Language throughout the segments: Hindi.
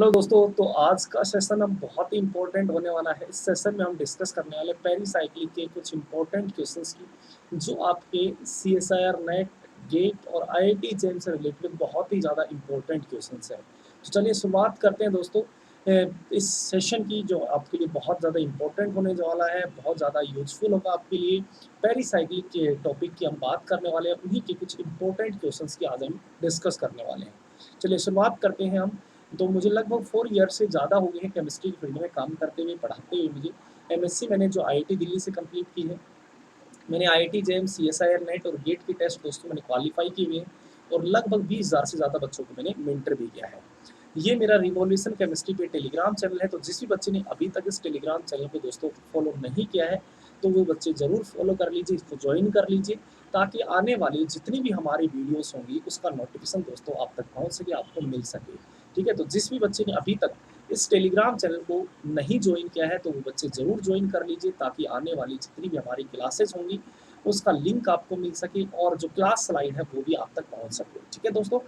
हेलो दोस्तों, तो आज का सेशन अब बहुत ही इम्पोर्टेंट होने वाला है। इस सेशन में हम डिस्कस करने वाले पेरिसाइक्लिक के कुछ इम्पोर्टेंट क्वेश्चंस की जो आपके सीएसआईआर नेट, गेट और आईआईटी जेईई से रिलेटेड बहुत ही ज़्यादा इम्पोर्टेंट क्वेश्चंस हैं। तो चलिए शुरुआत करते हैं दोस्तों। इस सेशन की जो आपके लिए बहुत ज़्यादा इम्पोर्टेंट होने वाला है, बहुत ज़्यादा यूजफुल होगा आपके लिए। पेरिसाइक्लिक के टॉपिक की हम बात करने वाले हैं, उन्हीं के कुछ इम्पोर्टेंट क्वेश्चंस की आज हम डिस्कस करने वाले हैं। चलिए शुरुआत करते हैं हम। तो मुझे लगभग 4 ईयर से ज़्यादा हो गए हैं केमिस्ट्री फील्ड में काम करते हुए, पढ़ाते हुए मुझे। एमएससी मैंने जो आईआईटी दिल्ली से कंप्लीट की है। मैंने आईआईटी जेईई, सीएसआईआर नेट और गेट के टेस्ट दोस्तों मैंने क्वालिफाई किए हुए हैं और लगभग 20,000 से ज़्यादा बच्चों को मैंने मेंटर भी किया है। ये मेरा रिवॉल्यूशन केमिस्ट्री पे टेलीग्राम चैनल है, तो जिस भी बच्चे ने अभी तक इस टेलीग्राम चैनल को दोस्तों फॉलो नहीं किया है, तो वो बच्चे ज़रूर फॉलो कर लीजिए, इसको ज्वाइन कर लीजिए, ताकि आने वाली जितनी भी हमारी वीडियोस होंगी उसका नोटिफिकेशन दोस्तों आप तक पहुंच सके, आपको मिल सके। ठीक है, तो जिस भी बच्चे ने अभी तक इस टेलीग्राम चैनल को नहीं ज्वाइन किया है, तो वो बच्चे ज़रूर ज्वाइन कर लीजिए, ताकि आने वाली जितनी भी हमारी क्लासेस होंगी उसका लिंक आपको मिल सके और जो क्लास स्लाइड है वो भी आप तक पहुंच सके। ठीक है दोस्तों,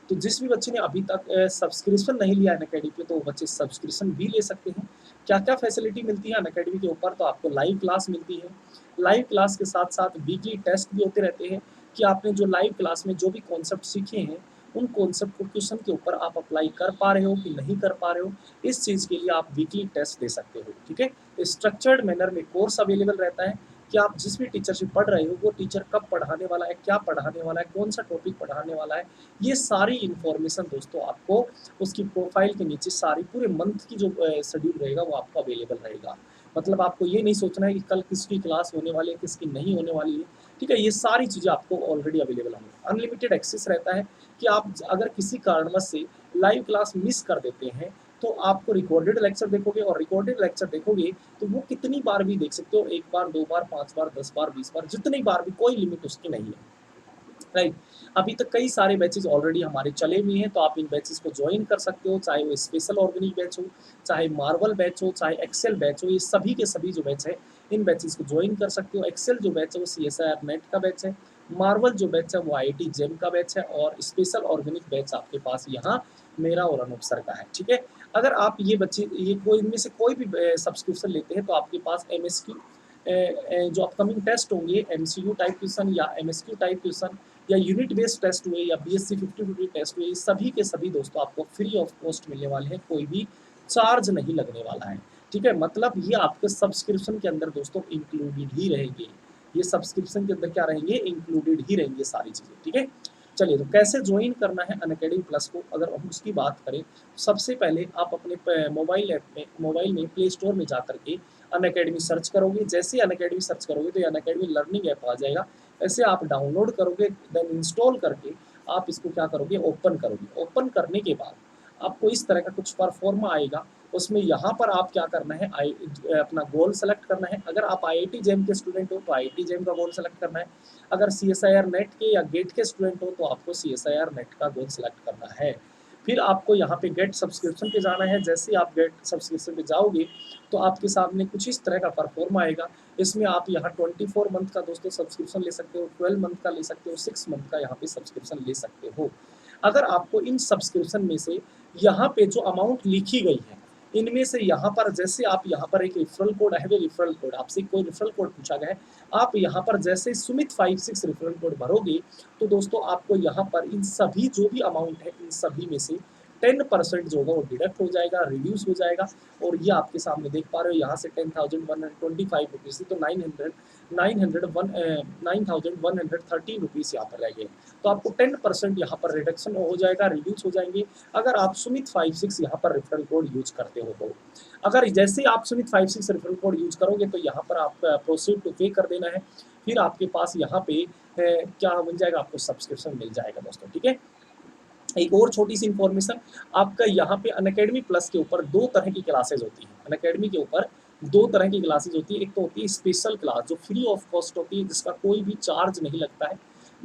तो जिस भी बच्चे ने अभी तक सब्सक्रिप्शन नहीं लिया अनअकैडमी पे, तो वो बच्चे सब्सक्रिप्शन भी ले सकते हैं। क्या क्या फैसिलिटी मिलती है अनअकैडमी के ऊपर? तो आपको लाइव क्लास मिलती है। लाइव क्लास के साथ साथ वीकली टेस्ट भी होते रहते हैं कि आपने जो लाइव क्लास में जो भी कॉन्सेप्ट सीखे हैं, उन कॉन्सेप्ट को क्वेश्चन के ऊपर आप अप्लाई कर पा रहे हो कि नहीं कर पा रहे हो, इस चीज़ के लिए आप वीकली टेस्ट दे सकते हो। ठीक है, स्ट्रक्चर्ड मैनर में कोर्स अवेलेबल रहता है कि आप जिस भी टीचर से पढ़ रहे हो वो टीचर कब पढ़ाने वाला है, क्या पढ़ाने वाला है, कौन सा टॉपिक पढ़ाने वाला है, ये सारी इन्फॉर्मेशन दोस्तों आपको उसकी प्रोफाइल के नीचे सारी पूरे मंथ की जो शेड्यूल रहेगा वो आपको अवेलेबल रहेगा। मतलब आपको ये नहीं सोचना है कि कल किसकी क्लास होने वाली है, किसकी नहीं होने वाली है। ठीक है, ये सारी चीज़ें आपको ऑलरेडी अवेलेबल होंगी। अनलिमिटेड एक्सेस रहता है कि आप अगर किसी कारणवश से लाइव क्लास मिस कर देते हैं, तो आपको रिकॉर्डेड लेक्चर देखोगे और रिकॉर्डेड लेक्चर देखोगे तो वो कितनी बार भी देख सकते हो, 1 बार, 2 बार, 5 बार, 10 बार, 20 बार, जितनी बार भी, कोई लिमिट उसकी नहीं है। राइट, अभी तक कई सारे बैचेस ऑलरेडी हमारे चले हुए हैं, तो आप इन बैचेस को ज्वाइन कर सकते हो, चाहे वो स्पेशल ऑर्गेनिक बैच हो, चाहे मार्वल बैच हो, चाहे एक्सेल बैच हो। ये सभी के सभी जो बैच है, इन बैचेस को ज्वाइन कर सकते हो। एक्सेल जो बैच है वो सीएसआईआर नेट का बैच है, मार्वल जो बैच है वो आईआईटी जेईई का बैच है और स्पेशल ऑर्गेनिक बैच आपके पास यहाँ मेरा और अनूप सर का है। ठीक है, अगर आप ये बच्चे ये कोई इनमें से कोई भी सब्सक्रिप्शन लेते हैं, तो आपके पास एमएसक्यू जो अपकमिंग टेस्ट होंगे, एमसीक्यू टाइप क्वेश्चन या एमएसक्यू टाइप क्वेश्चन या यूनिट बेस्ड टेस्ट हुए या बीएससी 50-50 टेस्ट हुए, सभी के सभी दोस्तों आपको फ्री ऑफ कॉस्ट मिलने वाले हैं, कोई भी चार्ज नहीं लगने वाला है। ठीक है, मतलब ये आपके सब्सक्रिप्शन के अंदर दोस्तों इंक्लूडेड ही रहेंगे। ये सब्सक्रिप्शन के अंदर क्या रहेंगे? इंक्लूडेड ही रहेंगे सारी चीज़ें। ठीक है, चलिए तो कैसे ज्वाइन करना है अनअकैडमी प्लस को, अगर हम उसकी बात करें, सबसे पहले आप अपने मोबाइल में प्ले स्टोर में जा करके अनअकैडमी सर्च करोगे। जैसे ही अनअकैडमी सर्च करोगे तो ये अनअकैडमी लर्निंग ऐप आ जाएगा। ऐसे आप डाउनलोड करोगे, देन इंस्टॉल करके आप इसको क्या करोगे? ओपन करोगे। ओपन करने के बाद आपको इस तरह का कुछ परफॉर्मा आएगा। उसमें यहाँ पर आप क्या करना है, अपना गोल सेलेक्ट करना है। अगर आप आईआईटी जेईई के स्टूडेंट हो तो आईआईटी जेईई का गोल सेलेक्ट करना है। अगर सीएसआईआर नेट के या गेट के स्टूडेंट हो तो आपको सीएसआईआर नेट का गोल सेलेक्ट करना है। फिर आपको यहाँ पे गेट सब्सक्रिप्शन पे जाना है। जैसे ही आप गेट सब्सक्रिप्शन पे जाओगे तो आपके सामने कुछ इस तरह का परफॉर्मा आएगा। इसमें आप यहाँ 24 मंथ का दोस्तों सब्सक्रिप्शन ले सकते हो, 12 मंथ का ले सकते हो, 6 मंथ का यहाँ पे सब्सक्रिप्शन ले सकते हो। अगर आपको इन सब्सक्रिप्शन में से यहाँ पे जो अमाउंट लिखी गई है, इनमें से यहाँ पर जैसे आप यहाँ पर एक रेफरल कोड है, रेफरल कोड आपसे कोई रेफरल कोड पूछा गया है, आप यहाँ पर जैसे सुमित 56 रेफरल कोड भरोगे, तो दोस्तों आपको यहाँ पर इन सभी जो भी अमाउंट है, इन सभी में से 10% जो होगा वो डिडक्ट हो जाएगा, रिड्यूस हो जाएगा। और ये आपके सामने देख पा रहे हो, यहाँ से 10,125 रुपीज़ थी, तो 9,113 रुपीज़ यहाँ पर रह गए। तो आपको 10% यहाँ पर रिडक्शन हो जाएगा, रिड्यूस हो जाएंगे, अगर आप सुमित 56 यहाँ पर रेफरल कोड यूज करते हो तो। अगर जैसे आप सुमित 56 रेफरल कोड यूज करोगे तो यहाँ पर आप प्रोसीड टू पे कर देना है। फिर आपके पास यहाँ पे क्या बन जाएगा? आपको सब्सक्रिप्शन मिल जाएगा दोस्तों। ठीक है, एक और छोटी सी इन्फॉर्मेशन, आपका यहाँ पे अनअकैडमी प्लस के ऊपर 2 तरह की क्लासेज होती हैं। अनअकैडमी के ऊपर 2 तरह की क्लासेज होती है। एक तो होती है स्पेशल क्लास जो फ्री ऑफ कॉस्ट होती है, जिसका कोई भी चार्ज नहीं लगता है।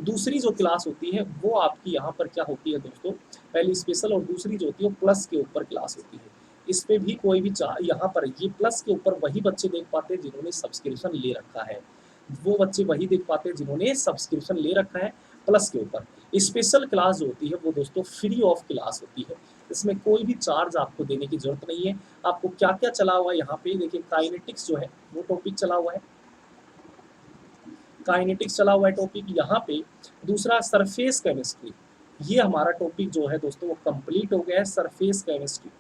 दूसरी जो क्लास होती है वो आपकी यहाँ पर क्या होती है दोस्तों, पहली स्पेशल और दूसरी जो होती है प्लस के ऊपर क्लास होती है। इस पे भी कोई भी यहाँ पर ये प्लस के ऊपर वही बच्चे देख पाते हैं जिन्होंने सब्सक्रिप्शन ले रखा है। वो बच्चे वही देख पाते हैं जिन्होंने सब्सक्रिप्शन ले रखा है प्लस के ऊपर। स्पेशल क्लास जो होती है वो दोस्तों फ्री ऑफ क्लास होती है, इसमें कोई भी चार्ज आपको देने की ज़रूरत नहीं है। आपको क्या-क्या चला हुआ है यहाँ पे देखिए, काइनेटिक्स जो है वो टॉपिक चला हुआ है, काइनेटिक्स चला हुआ है टॉपिक यहाँ पे। दूसरा सरफेस केमिस्ट्री, ये हमारा टॉपिक जो है दोस्तों वो कंप्लीट हो गया है, surface chemistry.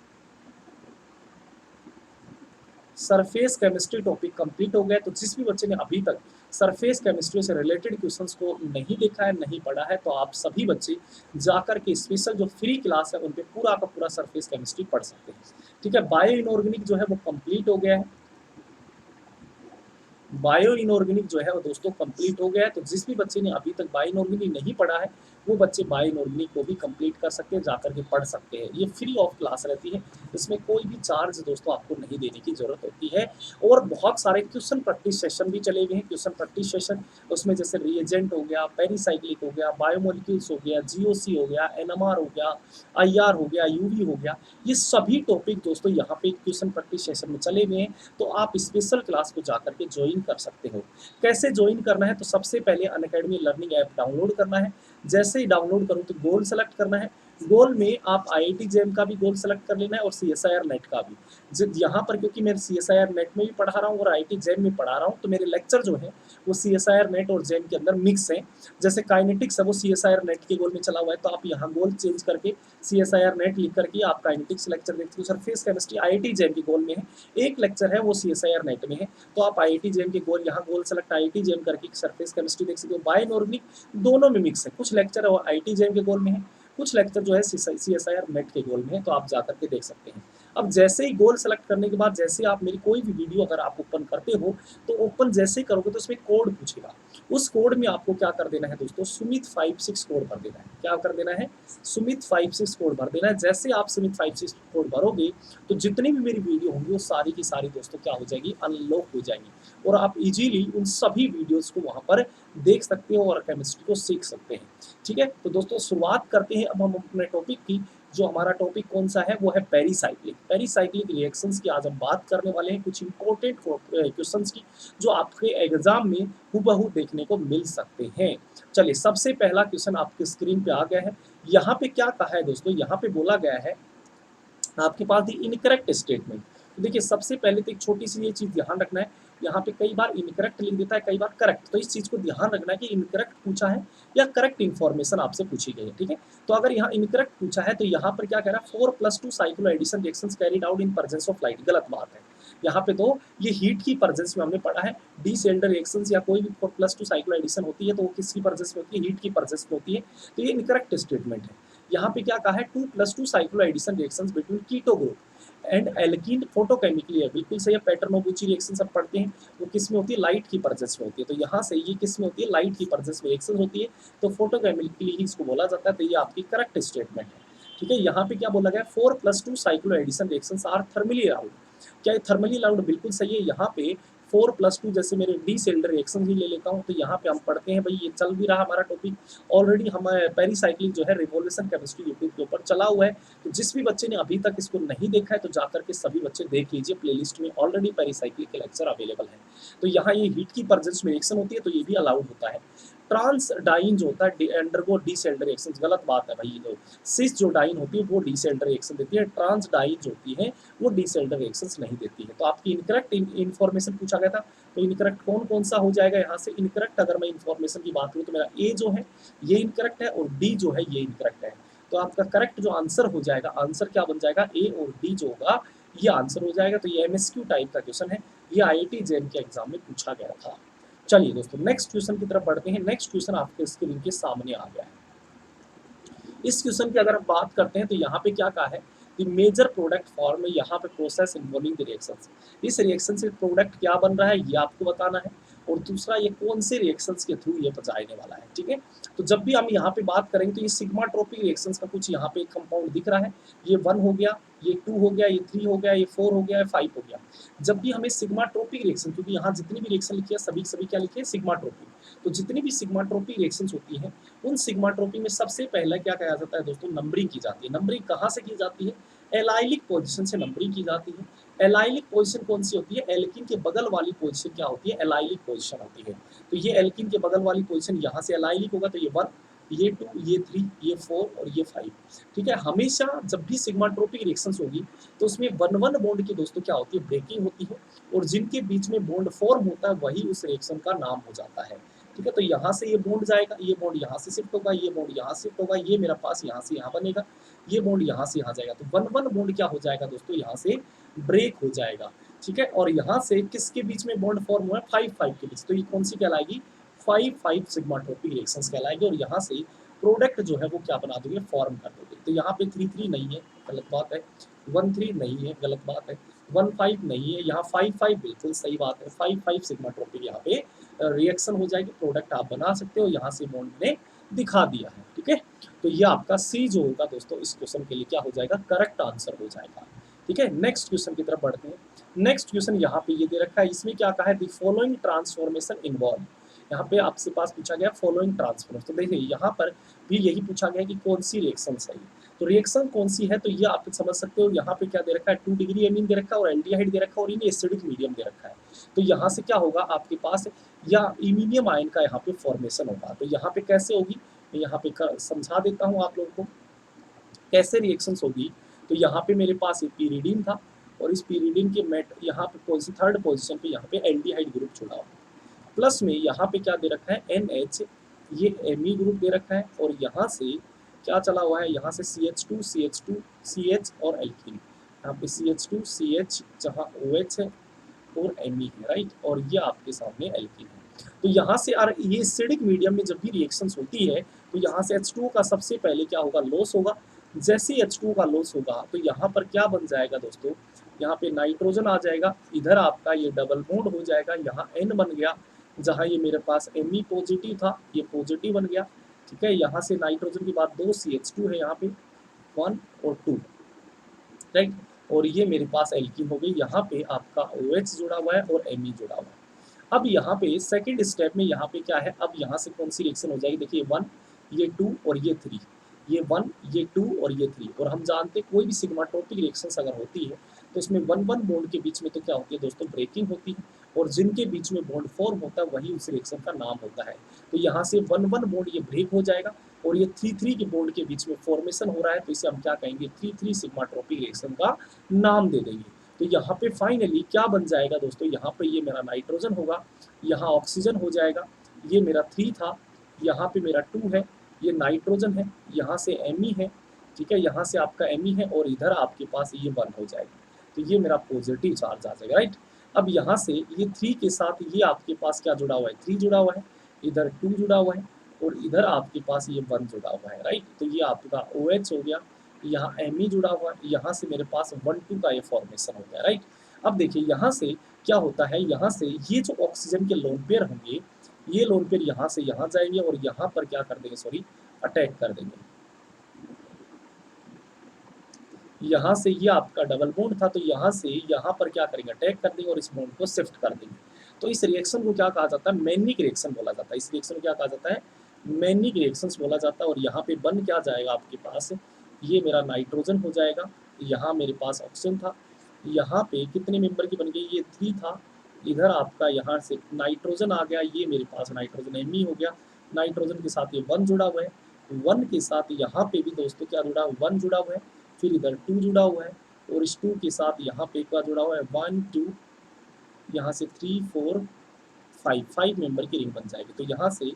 Surface chemistry topic complete हो गया है। तो जिस भी बच्चे ने अभी तक सरफेस केमिस्ट्री से रिलेटेड क्वेश्चंस को नहीं देखा है, नहीं पढ़ा है, तो आप सभी बच्चे जाकर के स्पेशल जो फ्री क्लास है उन पे पूरा का पूरा सरफेस केमिस्ट्री पढ़ सकते हैं। ठीक है, बायो इनऑर्गेनिक जो है वो कंप्लीट हो गया है, बायो इनऑर्गेनिक जो है वो दोस्तों कंप्लीट हो गया है। तो जिस भी बच्चे ने अभी तक बायो इनऑर्गेनिक नहीं पढ़ा है, वो बच्चे बायो इनऑर्गेनिक को भी कंप्लीट कर सकते हैं, जाकर के पढ़ सकते हैं। ये फ्री ऑफ क्लास रहती है, इसमें कोई भी चार्ज दोस्तों आपको नहीं देने की ज़रूरत होती है। और बहुत सारे क्वेश्चन प्रैक्टिस सेशन भी चले हुए हैं, क्वेश्चन प्रैक्टिस सेशन, उसमें जैसे रिएजेंट हो गया, पेरीसाइक्लिक हो गया, बायोमोलिक्यूल्स हो गया, जीओसी हो गया, एनएमआर हो गया, आईआर हो गया, यूवी हो गया, ये सभी टॉपिक दोस्तों यहाँ पे क्वेश्चन प्रैक्टिस सेशन में चले हुए हैं। तो आप स्पेशल क्लास को जाकर के ज्वाइन कर सकते हो। कैसे ज्वाइन करना है, तो सबसे पहले अनअकैडमी लर्निंग ऐप डाउनलोड करना है। जैसे ही डाउनलोड करो तो गोल सेलेक्ट करना है। गोल में आप आईआईटी जेम का भी गोल सेलेक्ट कर लेना है और सीएसआईआर नेट का भी। यहाँ पर क्योंकि मैं सीएसआईआर नेट में भी पढ़ा रहा हूँ और आईआईटी जेम में पढ़ा रहा हूँ, तो मेरे लेक्चर जो है वो सीएसआईआर नेट और जेम के अंदर मिक्स हैं। जैसे काइनेटिक्स है वो सीएसआईआर नेट के गोल में चला हुआ है, तो आप यहाँ गोल चेंज करके सीएसआईआर नेट लिख करके आप काइनेटिक्स लेक्चर देखते हो। सरफेस केमिस्ट्री आईआईटी जेम के गोल में है, एक लेक्चर है वो सीएसआईआर नेट में है, तो आप आईआईटी जेम के गोल यहाँ गोल सेलेक्ट आईआईटी जेम करके सरफेस केमिस्ट्री देख सकते हो। बायो इनऑर्गेनिक दोनों में मिक्स है, कुछ लेक्चर आईआईटी जेम के गोल में है, कुछ लेक्चर जो है सीएसआईआर नेट के गोल में है, तो आप जा करके देख सकते हैं। अब जैसे ही गोल सेलेक्ट करने के बाद जैसे आप मेरी कोई भी वीडियो अगर आप ओपन करते हो, तो ओपन जैसे ही करोगे तो उसमें कोड पूछेगा। उस कोड में आपको क्या कर देना है दोस्तों, सुमित 56 कोड भर देना है। क्या कर देना है, सुमित 56 कोड भर देना है। जैसे आप सुमित 56 कोड भरोगे तो जितनी भी मेरी वीडियो होंगी वो सारी की सारी दोस्तों क्या हो जाएगी, अनलॉक हो जाएंगी, और आप इजीली उन सभी वीडियोस को वहाँ पर देख सकते हो और केमिस्ट्री को सीख सकते हैं। ठीक है, तो दोस्तों शुरुआत करते हैं अब हम अपने टॉपिक की। जो हमारा टॉपिक कौन सा है वो है पेरीसाइक्लिक। पेरीसाइक्लिक रिएक्शंस की आज हम बात करने वाले हैं, कुछ इंपॉर्टेंट क्वेश्चंस की जो आपके एग्जाम में हूबहू देखने को मिल सकते हैं। चलिए, सबसे पहला क्वेश्चन आपके स्क्रीन पे आ गया है। यहाँ पे क्या कहा है दोस्तों, यहाँ पे बोला गया है आपके पास दी इनकरेक्ट स्टेटमेंट। तो देखिए, सबसे पहले तो एक छोटी सी ये चीज़ ध्यान रखना है, यहाँ पे कई बार इनकरेक्ट लिख देता है, कई बार करेक्ट, तो इस चीज़ को ध्यान रखना है कि इनकरेक्ट पूछा है या करेक्ट इन्फॉर्मेशन आपसे पूछी गई है। ठीक है, तो अगर यहाँ इनकरेक्ट पूछा है तो यहाँ पर क्या कह रहा है, 4+2 cycloaddition reactions carried out in presence of light, गलत बात है। यहाँ पे तो ये हीट की प्रेजेंस में हमने पढ़ा है, डी सेल्डर रिएक्शंस या कोई भी 4+2 साइक्लो एडिशन होती है तो वो किसकी प्रेजेंस में होती है, हीट की प्रेजेंस में होती है, तो ये इनकरेक्ट स्टेटमेंट है। यहाँ पे क्या कहा है, 2+2 cycloaddition reactions between keto group and alkene photochemically है, बिल्कुल सही है। पैटर्नोबुची रिएक्शन सब पढ़ते हैं, वो किस में होती है, लाइट की प्रेजेंस में होती है, तो यहाँ से ये किस में होती है, लाइट की प्रेजेंस में रिएक्शन होती है, तो फोटोकेमिकली ही इसको बोला जाता है, तो ये आपकी करेक्ट स्टेटमेंट है। ठीक है, यहाँ पे क्या बोला गया, 4+2 cycloaddition reactions are thermally allowed. क्या ये थर्मली अलाउड, बिल्कुल सही है। यहाँ पे 4+2 जैसे मेरे डी सेल्डर रिएक्शन ही ले लेता हूँ, तो यहाँ पे हम पढ़ते हैं भाई, ये चल भी रहा हमारा टॉपिक ऑलरेडी, हम पेरीसाइक्लिक जो है रिवोल्यूशन केमिस्ट्री यूट्यूब के ऊपर चला हुआ है, तो जिस भी बच्चे ने अभी तक इसको नहीं देखा है तो जाकर के सभी बच्चे देख लीजिए, प्लेलिस्ट में ऑलरेडी पेरीसाइक्लिक के लेक्चर अवेलेबल है। तो यहाँ ये हीट की प्रेजेंस में रिएक्शन होती है, तो ये भी अलाउड होता है। ट्रांस डाइन जो होता है अंडरगो डी सेल्डर रिएक्शन, गलत बात है भाई, ये तो सिस जो डाइन होती है वो डी सेल्डर रिएक्शन देती है, ट्रांस डाइन जो होती है वो डी सेल्डर रिएक्शंस नहीं देती है। तो आपकी इनकरेक्ट इन्फॉर्मेशन पूछा गया था, तो इनकरेक्ट कौन कौन सा हो जाएगा यहाँ से, इनकरेक्ट अगर मैं इन्फॉर्मेशन की बात करूँ तो मेरा ए जो है ये इनकरेक्ट है और डी जो है ये इनकरेक्ट है। तो आपका करेक्ट जो आंसर हो जाएगा, आंसर क्या बन जाएगा, ए और डी जो होगा ये आंसर हो जाएगा। तो ये एमएसक्यू टाइप का क्वेश्चन है, ये आईआईटी जेम के एग्जाम में पूछा गया था। चलिए दोस्तों, नेक्स्ट क्वेश्चन की तरफ बढ़ते हैं। नेक्स्ट क्वेश्चन आपके स्क्रीन के सामने आ गया है। इस क्वेश्चन की अगर हम बात करते हैं तो यहाँ पे क्या कहा है, द मेजर प्रोडक्ट फॉर्म में, यहाँ पे प्रोसेस इन्वॉल्विंग द रिएक्शंस, इस रिएक्शन से प्रोडक्ट क्या बन रहा है ये आपको बताना है, और दूसरा ये कौन से रिएक्शंस के थ्रू ये जाने वाला है। ठीक है, तो जब भी हम यहाँ पे बात करेंगे तो ये सिग्माट्रोपिक रिएक्शंस का कुछ यहाँ पे एक कंपाउंड दिख रहा है, ये 1 हो गया, ये 2 हो गया, ये 3 हो गया, ये 4 हो गया, ये 5 हो गया। जब भी हमें सिग्माट्रोपिक रिएक्शन, क्योंकि यहाँ जितनी भी रिएक्शन लिखी है सभी सभी क्या लिखी है, सिग्माट्रोपिक, तो जितनी भी सिग्माट्रोपिक रिएक्शंस होती हैं उन सिग्माट्रोपिक में सबसे पहले क्या कहा जाता है दोस्तों, नंबरिंग की जाती है। नंबरिंग कहाँ से की जाती है, एलाइलिक पोजीशन से नंबरिंग की जाती है। एलाइलिक पोजीशन कौन सी होती है, एल्किन के बगल वाली पोजीशन क्या होती है, एलाइलिक पोजीशन होती है। तो ये एल्किन के बगल वाली पोजीशन यहाँ से एलाइलिक होगा, तो ये 1, ये 2, ये 3, ये 4 और ये 5। ठीक है, हमेशा जब भी सिग्माट्रोपिक रिएक्शंस होगी तो उसमें 1-1 बॉन्ड की दोस्तों क्या होती है, ब्रेकिंग होती है, और जिनके बीच में बॉन्ड फॉर्म होता है वही उस रिएक्शन का नाम हो जाता है। ठीक है, तो यहाँ से ये बॉन्ड जाएगा, ये बॉन्ड यहाँ से शिफ्ट होगा, ये बॉन्ड यहाँ शिफ्ट होगा, ये मेरा पास यहाँ से यहाँ बनेगा, ये बॉन्ड यहाँ से यहाँ जाएगा, तो 1-1 बॉन्ड क्या हो जाएगा दोस्तों, यहाँ से ब्रेक हो जाएगा। ठीक है, और यहाँ से किसके बीच में बॉन्ड फॉर्म हुआ है, 5-5 के बीच, तो ये कौन सी कहलाएगी, 5-5 सिग्माट्रोपिक रिएक्शंस कहलाएगी, और यहाँ से प्रोडक्ट जो है वो क्या बना दोगे, फॉर्म कर दोगे। तो यहाँ पे 3-3 नहीं है, गलत बात है, 1-3 नहीं है, गलत बात है, 1-5 नहीं है, यहाँ 5-5 बिल्कुल सही बात है, 5-5 सिग्माट्रोपिक यहाँ पे रिएक्शन हो जाएगी, प्रोडक्ट आप बना सकते हो, यहाँ से बॉन्ड ने दिखा दिया है। ठीक है, तो ये आपका सी जो होगा दोस्तों इस क्वेश्चन के लिए क्या हो जाएगा, करेक्ट आंसर हो जाएगा। ठीक है, नेक्स्ट क्वेश्चन की तरफ बढ़ते हैं। नेक्स्ट क्वेश्चन यहाँ पे ये दे रखा है, इसमें क्या कहा है, द फॉलोइंग ट्रांसफॉर्मेशन इन्वॉल्व। यहाँ पे आपसे पास पूछा गया फॉलोइंग ट्रांसफॉर्मेशन, तो देखिए यहाँ पर भी यही पूछा गया कि कौन सी रिएक्शन सही, तो रिएक्शन कौन सी है, तो ये आप समझ सकते हो, यहाँ पे क्या दे रखा है, 2 डिग्री एमीन दे रखा है, और एल्डिहाइड दे रखा है, और इन्हें एसिडिक मीडियम दे रखा है। तो यहाँ से क्या होगा आपके पास, या इमीनियम आयन का यहाँ पे फॉर्मेशन होगा, तो यहाँ पे कैसे होगी, मैं यहाँ पे समझा देता हूँ आप लोगों को कैसे रिएक्शंस होगी। तो यहाँ पे मेरे पास एक पीरिडीन था, और इस पीरिडीन के मेट यहाँ पे थर्ड पोजीशन पे यहाँ पे एल्डिहाइड ग्रुप जुड़ा हुआ, प्लस में यहाँ पे क्या दे रखा है, NH, ये Me ग्रुप दे रखा है, और यहाँ से क्या चला हुआ है, यहाँ से CH2 CH2 CH और एल्कीन, यहाँ पे CH2 CH जहाँ OH है और Me है, राइट, और ये आपके सामने एल्कीन है। तो यहाँ से ये एसिडिक मीडियम में जब भी रिएक्शंस होती है तो यहाँ से H2 का सबसे पहले क्या होगा, लॉस होगा। जैसे ही H2 का लॉस होगा तो यहाँ पर क्या बन जाएगा दोस्तों, यहाँ पे नाइट्रोजन आ जाएगा, इधर आपका ये डबल बॉन्ड हो जाएगा, यहाँ N बन गया, जहाँ ये मेरे पास Me पॉजिटिव था ये पॉजिटिव बन गया। ठीक है, यहाँ से नाइट्रोजन के बाद 2 CH2 है, यहाँ पे 1 और 2, राइट, और ये मेरे पास एल्कीन हो गई, यहाँ पे आपका OH जुड़ा हुआ है और Me जुड़ा हुआ है। अब यहाँ पे सेकंड स्टेप में यहाँ पे क्या है, अब यहाँ से कौन सी रिएक्शन हो जाएगी, देखिए 1, ये 2 और ये 3, ये 1, ये 2 और ये 3, और हम जानते हैं कोई भी सिग्माट्रोपिक रिएक्शंस अगर होती है तो उसमें 1-1 बॉन्ड के बीच में तो क्या होती है दोस्तों, ब्रेकिंग होती है, और जिनके बीच में बॉन्ड फॉर्म होता है वही उस रिएक्शन का नाम होता है। तो यहाँ से 1-1 बॉन्ड ये ब्रेक हो जाएगा, और ये 3-3 के बॉन्ड के बीच में फॉर्मेशन हो रहा है, तो इसे हम क्या कहेंगे, 3-3 सिग्माट्रोपिक रिएक्शन का नाम दे देंगे। तो यहाँ पे फाइनली क्या बन जाएगा दोस्तों, यहाँ पे ये मेरा नाइट्रोजन होगा, यहाँ ऑक्सीजन हो जाएगा, ये मेरा 3 था, यहाँ पे मेरा 2 है, ये नाइट्रोजन है, यहाँ से Me है, ठीक है, यहाँ से आपका Me है, और इधर आपके पास ये 1 हो जाएगा, तो ये मेरा पॉजिटिव चार्ज आ जाएगा, राइट। अब यहाँ से ये 3 के साथ ये आपके पास क्या जुड़ा हुआ है, 3 जुड़ा हुआ है, इधर 2 जुड़ा हुआ है, और इधर आपके पास ये 1 जुड़ा हुआ है, राइट। तो ये आपका OH हो गया, यहाँ Me जुड़ा हुआ है, यहाँ से मेरे पास 1-2 का ये फॉर्मेशन हो गया, राइट। अब देखिए यहाँ से क्या होता है, यहाँ से ये जो ऑक्सीजन के लोन पेयर होंगे, ये लोन पेयर यहाँ से यहाँ जाएंगे, और यहाँ पर क्या कर देंगे, सॉरी, अटैक कर देंगे। यहाँ से ये आपका डबल बॉन्ड था, तो यहाँ से यहाँ पर क्या करेंगे, अटैक कर देंगे और इस बॉन्ड को शिफ्ट कर देंगे। तो इस रिएक्शन को क्या कहा जाता है, मैनिक रिएक्शन बोला जाता है। इस रिएक्शन को क्या कहा जाता है, मैनिक रिएक्शंस बोला जाता है। और यहाँ पे बन क्या जाएगा आपके पास, ये मेरा नाइट्रोजन हो जाएगा, यहाँ मेरे पास ऑक्सीजन था, यहाँ पे कितने मेंबर की बन गई, ये 3 था, इधर आपका यहाँ से नाइट्रोजन आ गया, ये मेरे पास नाइट्रोजन Me हो गया, नाइट्रोजन के साथ ये 1 जुड़ा हुआ है, 1 के साथ यहाँ पे भी दोस्तों क्या जुड़ा, 1 जुड़ा हुआ है, फिर इधर 2 जुड़ा हुआ है, और इस 2 के साथ यहाँ पे क्या जुड़ा हुआ है, 1 2, यहाँ से 3 4 5 मेंबर की रिंग बन जाएगी। तो यहाँ से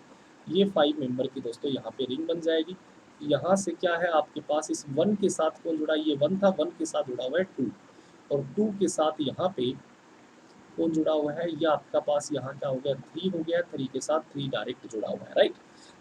ये 5 मेंबर की दोस्तों यहाँ पे रिंग बन जाएगी। यहाँ से क्या है आपके पास, इस 1 के साथ कौन जुड़ा है, ये 1 था, 1 के साथ जुड़ा हुआ है 2, और 2 के साथ यहाँ पे कौन जुड़ा हुआ है, ये आपका पास यहाँ क्या हो गया, 3 हो गया, 3 के साथ 3 डायरेक्ट जुड़ा हुआ है, राइट।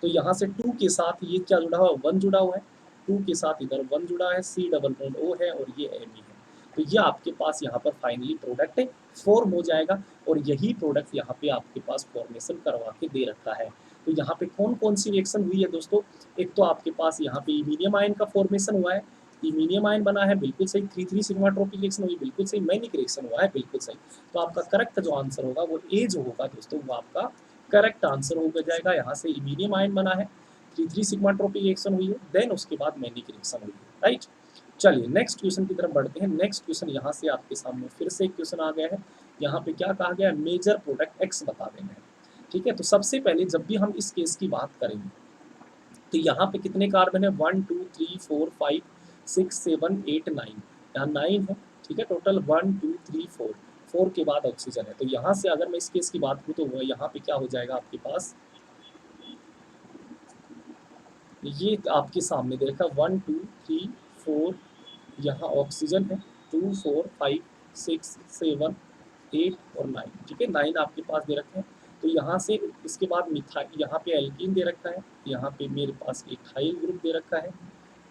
तो यहाँ से 2 के साथ ये क्या जुड़ा हुआ है, 1 जुड़ा हुआ है, 2 के साथ इधर 1 जुड़ा है, C डबल बॉन्ड O है, और ये Me है। तो ये आपके पास यहाँ पर फाइनली प्रोडक्ट फॉर्म हो जाएगा, और यही प्रोडक्ट यहाँ पे आपके पास फॉर्मेशन करवा के दे रखा है। तो यहाँ पे कौन कौन सी रिएक्शन हुई है दोस्तों, एक तो आपके पास यहाँ पे इमीनियम आयन का फॉर्मेशन हुआ है, इमीनियम आयन बना है, बिल्कुल सही, 3-3 सिग्माट्रोपिक रिएक्शन हुई, बिल्कुल सही, मैनिक रिएक्शन हुआ है, बिल्कुल सही। तो आपका करेक्ट जो आंसर होगा वो ए जो होगा दोस्तों, वो आपका करेक्ट आंसर हो जाएगा। यहाँ से इमीनियम आयन बना है, 3-3 सिग्माट्रोपिक रिएक्शन हुई है, देन उसके बाद मैनिक रिएक्शन हुई है, राइट। चलिए नेक्स्ट क्वेश्चन की तरफ बढ़ते हैं। नेक्स्ट क्वेश्चन यहाँ से आपके सामने फिर से एक क्वेश्चन आ गया है। यहाँ पे क्या कहा गया है, मेजर प्रोडक्ट एक्स बता देना है। ठीक है, तो सबसे पहले जब भी हम इस केस की बात करेंगे तो यहाँ पे कितने कार्बन है, 1 2 3 4 5 6 7 8 9, यहाँ 9 है, ठीक है। टोटल 1 2 3 4, 4 के बाद ऑक्सीजन है। तो यहाँ से अगर मैं इस केस की बात करूँ तो वो यहाँ पे क्या हो जाएगा आपके पास, ये आपके सामने देखा 1 2 3 4, यहाँ ऑक्सीजन है 2 4 5 6 7 8 और 9, ठीक है। 9 आपके पास दे रखे हैं। तो यहाँ से इसके बाद मिथाइल, यहाँ पे एल्कीन दे रखा है, यहाँ पे मेरे पास इथाइल ग्रुप दे रखा है,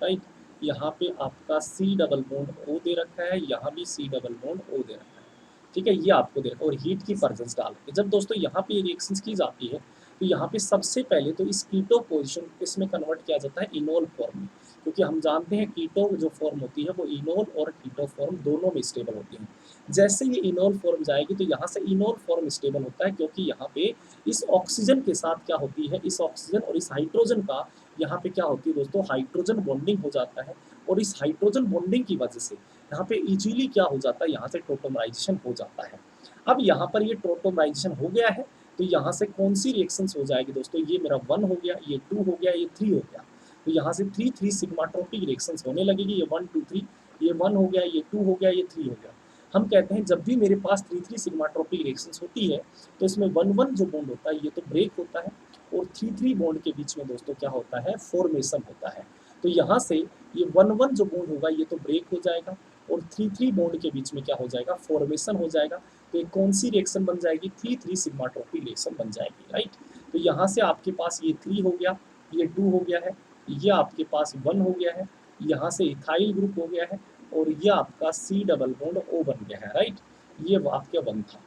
राइट। यहाँ पे आपका सी डबल बॉन्ड ओ दे रखा है, यहाँ भी सी डबल बॉन्ड ओ दे रखा है, ठीक है। ये आपको दे रखा है और हीट की प्रेजेंस डाल के जब दोस्तों यहाँ पे रिएक्शंस की जाती है तो यहाँ पे सबसे पहले तो इस कीटो पोजिशन इसमें कन्वर्ट किया जाता है इनोल फॉर्म में, क्योंकि हम जानते हैं कीटो जो फॉर्म होती है वो इनोल और कीटो फॉर्म दोनों में स्टेबल होती है। जैसे ये इनोल फॉर्म जाएगी तो यहाँ से इनोल फॉर्म स्टेबल होता है, क्योंकि यहाँ पे इस ऑक्सीजन के साथ क्या होती है, इस ऑक्सीजन और इस हाइड्रोजन का यहाँ पे क्या होती है दोस्तों, हाइड्रोजन बॉन्डिंग हो जाता है। और इस हाइड्रोजन बॉन्डिंग की वजह से यहाँ पे इजीली क्या हो जाता है, यहाँ से टोटोमराइजेशन हो जाता है। अब यहाँ पर ये टोटोमराइजेशन हो गया है तो यहाँ से कौन सी रिएक्शंस हो जाएगी दोस्तों, ये मेरा 1 हो गया, ये 2 हो गया, ये 3 हो गया। तो यहाँ से 3 3 सिग्माट्रोपिक रिएक्शंस होने लगेगी, ये 1 2 3, ये 1 हो गया, ये 2 हो गया, ये 3 हो गया। हम कहते हैं जब भी मेरे पास 3 3 सिग्माट्रोपिक रिएक्शंस होती है तो इसमें 1 1 जो बॉन्ड होता है ये तो ब्रेक होता है, और 3 3 बॉन्ड के बीच में दोस्तों क्या होता है, फॉर्मेशन होता है। तो यहाँ से ये 1 1 जो बॉन्ड होगा ये तो ब्रेक हो जाएगा, और 3 3 बॉन्ड के बीच में क्या हो जाएगा, फॉर्मेशन हो जाएगा। तो एक कौन सी रिएक्शन बन जाएगी, 3 3 सिग्माट्रोपिक रिएक्शन बन जाएगी, राइट। तो यहाँ से आपके पास ये 3 हो गया, ये 2 हो गया है, ये आपके पास 1 हो गया है, यहाँ से इथाइल ग्रुप हो गया है, और ये आपका सी डबल बॉन्ड ओ बन गया है, राइट। ये आपके 1 था।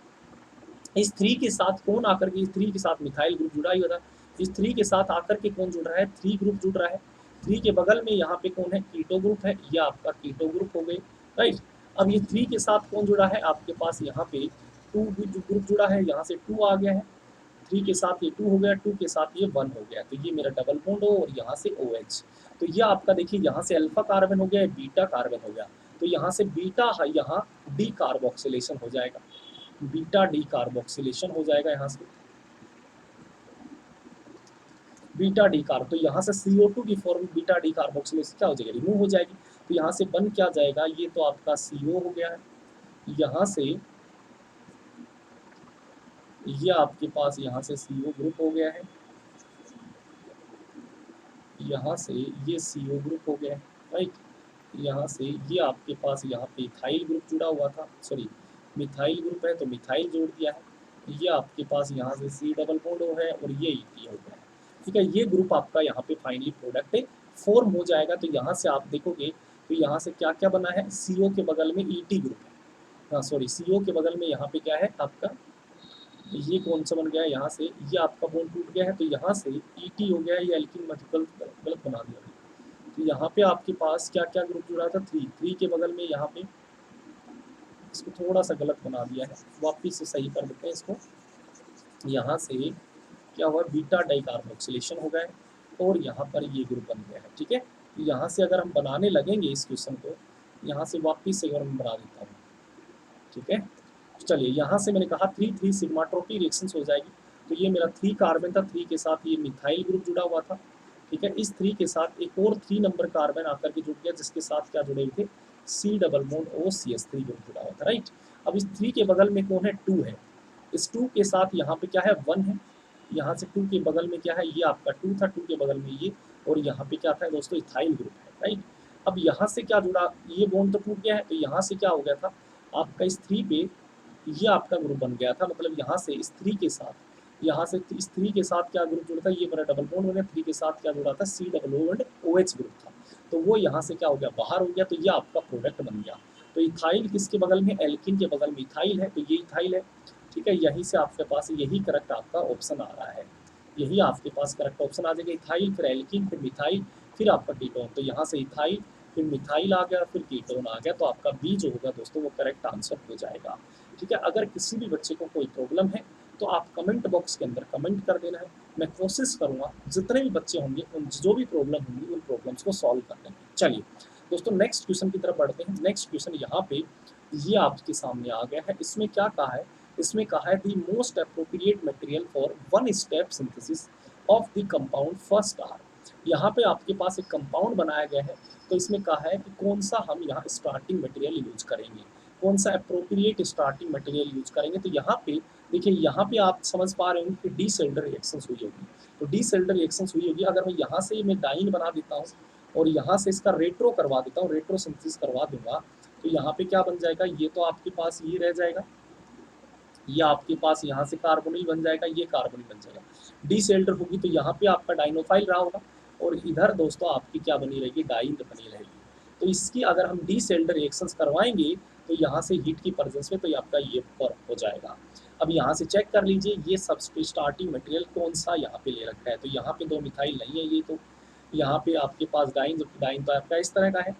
इस 3 के साथ कौन आकर के, इस 3 के साथ मिथाइल ग्रुप जुड़ा ही होता है। इस 3 के साथ आकर के कौन जुड़ रहा है, 3 ग्रुप जुड़ रहा है। 3 के बगल में यहाँ पे कौन है, कीटो ग्रुप है, ये आपका कीटो ग्रुप हो गए, राइट। अब ये 3 के साथ कौन जुड़ा है, आपके पास यहाँ पे 2 ग्रुप जुड़ा है, यहाँ से 2 आ गया है। 3 के साथ ये 2 हो गया, 2 के साथ ये 1 हो गया, तो ये मेरा डबल बॉन्ड हो, और यहाँ से OH। तो ये आपका देखिए यहाँ से अल्फा कार्बन हो गया, बीटा कार्बन हो गया। तो यहाँ से बीटा यहाँ डी कार्बोक्सिलेशन हो जाएगा, बीटा डी कार्बोक्सिलेशन हो जाएगा, यहाँ से बीटा डी कार्ब। तो यहाँ से CO2 की फॉर्म बीटा डी कार्बोक्सिलेशन क्या हो जाएगी, रिमूव हो जाएगी। तो यहाँ से बन क्या जाएगा, ये तो आपका CO हो गया है, यहाँ से ये आपके पास यहाँ से CO ग्रुप हो गया है, यहाँ से ये CO ग्रुप हो गया है, राइट। यहाँ से ये आपके पास यहाँ पे इथाइल ग्रुप जुड़ा हुआ था, सॉरी मिथाइल ग्रुप है तो मिथाइल जोड़ दिया है। ये आपके पास यहाँ से सी डबल बॉन्ड है, और ये ET हो गया है, ठीक है। ये ग्रुप आपका यहाँ पे फाइनली प्रोडक्ट फॉर्म हो जाएगा। तो यहाँ से आप देखोगे तो यहाँ से क्या क्या बना है, CO के बगल में ET ग्रुप है, हाँ सॉरी CO के बगल में यहाँ पे क्या है आपका, ये कौन सा बन गया है, यहाँ से ये आपका बॉन्ड टूट गया है, तो यहाँ से ET हो गया है, ये एल्किन मल्टीपल गलत बना दिया। तो यहाँ पे आपके पास क्या क्या ग्रुप जुड़ा था, 3 के बगल में यहाँ पे, इसको थोड़ा सा गलत बना दिया है, वापिस से सही कर देते हैं इसको। यहाँ से क्या हुआ, बीटा डाई कार्बोक्सिलेशन हो गया है, और यहाँ पर ये ग्रुप बन गया है, ठीक है। यहाँ से अगर हम बनाने लगेंगे इस क्वेश्चन को, यहाँ से वापिस से अगर मैं बना देता हूँ, ठीक है। चलिए यहाँ से मैंने कहा 3 3 सिग्माट्रोपिक रिएक्शंस हो जाएगी। तो ये मेरा 3 कार्बन था, 3 के साथ ये मिथाइल ग्रुप जुड़ा हुआ था, ठीक है। इस 3 के साथ एक और 3 नंबर कार्बन आकर के जुड़ गया, जिसके साथ क्या जुड़े हुए थे, सी डबल बॉन्ड OCH3 ग्रुप जुड़ा हुआ था, राइट। अब इस 3 के बगल में कौन है, 2 है। इस 2 के साथ यहाँ पे क्या है, 1 है। यहाँ से 2 के बगल में क्या है, ये आपका 2 था, 2 के बगल में ये, और यहाँ पे क्या था दोस्तों, इथाइल ग्रुप है, राइट। अब यहाँ से क्या जुड़ा, ये बॉन्ड तो टूट गया है, तो यहाँ से क्या हो गया था आपका, इस 3 पे ये आपका ग्रुप बन गया था, मतलब यहाँ से इस 3 के साथ, यहाँ से इस 3 के साथ क्या ग्रुप जुड़ा था, ये मेरा डबल बॉन्ड हो गया। 3 के साथ क्या जुड़ा था, C double bond OH group था, तो वो यहाँ से क्या हो गया, बाहर हो गया। तो ये आपका प्रोडक्ट बन गया। तो इथाइल किसके बगल में, एल्किन के बगल में इथाइल है, तो ये इथाइल है, ठीक है। यहीं से आपके पास यही करेक्ट आपका ऑप्शन आ रहा है, यही आपके पास करेक्ट ऑप्शन आ जाएगा, इथाइल फिर एल्किन फिर मिथाइल फिर आपका कीटोन। तो यहाँ से इथाइल फिर मिथाइल आ गया, फिर कीटोन आ गया, तो आपका बी जो होगा दोस्तों वो करेक्ट आंसर हो जाएगा, ठीक है। अगर किसी भी बच्चे को कोई प्रॉब्लम है तो आप कमेंट बॉक्स के अंदर कमेंट कर देना है, मैं कोशिश करूँगा जितने भी बच्चे होंगे उन जो भी प्रॉब्लम होंगी उन प्रॉब्लम्स को सॉल्व करने की। चलिए दोस्तों नेक्स्ट क्वेश्चन की तरफ बढ़ते हैं। नेक्स्ट क्वेश्चन यहाँ पे ये आपके सामने आ गया है। इसमें क्या कहा है, इसमें कहा है the most appropriate material for one step synthesis of the compound first are. यहाँ पे आपके पास एक कंपाउंड बनाया गया है, तो इसमें कहा है कि कौन सा हम यहाँ स्टार्टिंग मटेरियल यूज करेंगे, कौन सा अप्रोप्रिएट स्टार्टिंग मटेरियल यूज करेंगे। तो यहाँ पे देखिए, यहाँ पे आप समझ पा रहे होंगे कि डी सेल्डर रिएक्शंस हुई होगी। तो डी सेल्डर रिएक्शंस हुई होगी, अगर मैं यहाँ से मैं डाइन बना देता हूँ और यहाँ से इसका रेट्रो करवा देता हूँ, रेट्रो सिंथेसिस करवा दूंगा, तो यहाँ पे क्या बन जाएगा, ये तो आपके पास ये रह जाएगा, ये आपके पास यहाँ से कार्बोनिल बन जाएगा, ये कार्बोनिल बन जाएगा। डी सेल्डर होगी तो यहाँ पे आपका डाइनोफाइल रहा होगा, और इधर दोस्तों आपकी क्या बनी रहेगी, डाइन बनी रहेगी। तो इसकी अगर हम डी सेल्डर रिएक्शंस करवाएंगे तो यहाँ से हीट की प्रेजेंस में तो आपका ये पर हो जाएगा। अब यहाँ से चेक कर लीजिए, ये सबसे स्टार्टिंग मटेरियल कौन सा यहाँ पे ले रखा है, तो यहाँ पे 2 मिथाइल नहीं है, ये तो यहाँ पे आपके पास डाइन, जबकि डाइन तो आपका इस तरह का है,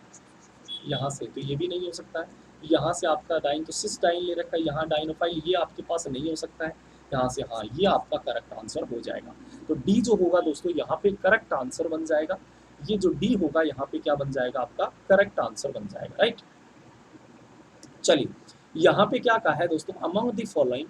यहाँ से तो ये भी नहीं हो सकता है। यहाँ से आपका डाइन तो सिस डाइन ले रखा है, यहाँ डाइनोफाइल ये आपके पास नहीं हो सकता है। यहाँ से हाँ, ये आपका करेक्ट आंसर हो जाएगा। तो डी जो होगा दोस्तों यहाँ पे करेक्ट आंसर बन जाएगा। ये जो डी होगा यहाँ पे क्या बन जाएगा, आपका करेक्ट आंसर बन जाएगा, राइट। चलिए, यहाँ पे क्या कहा है दोस्तों, अमंग द फॉलोइंग,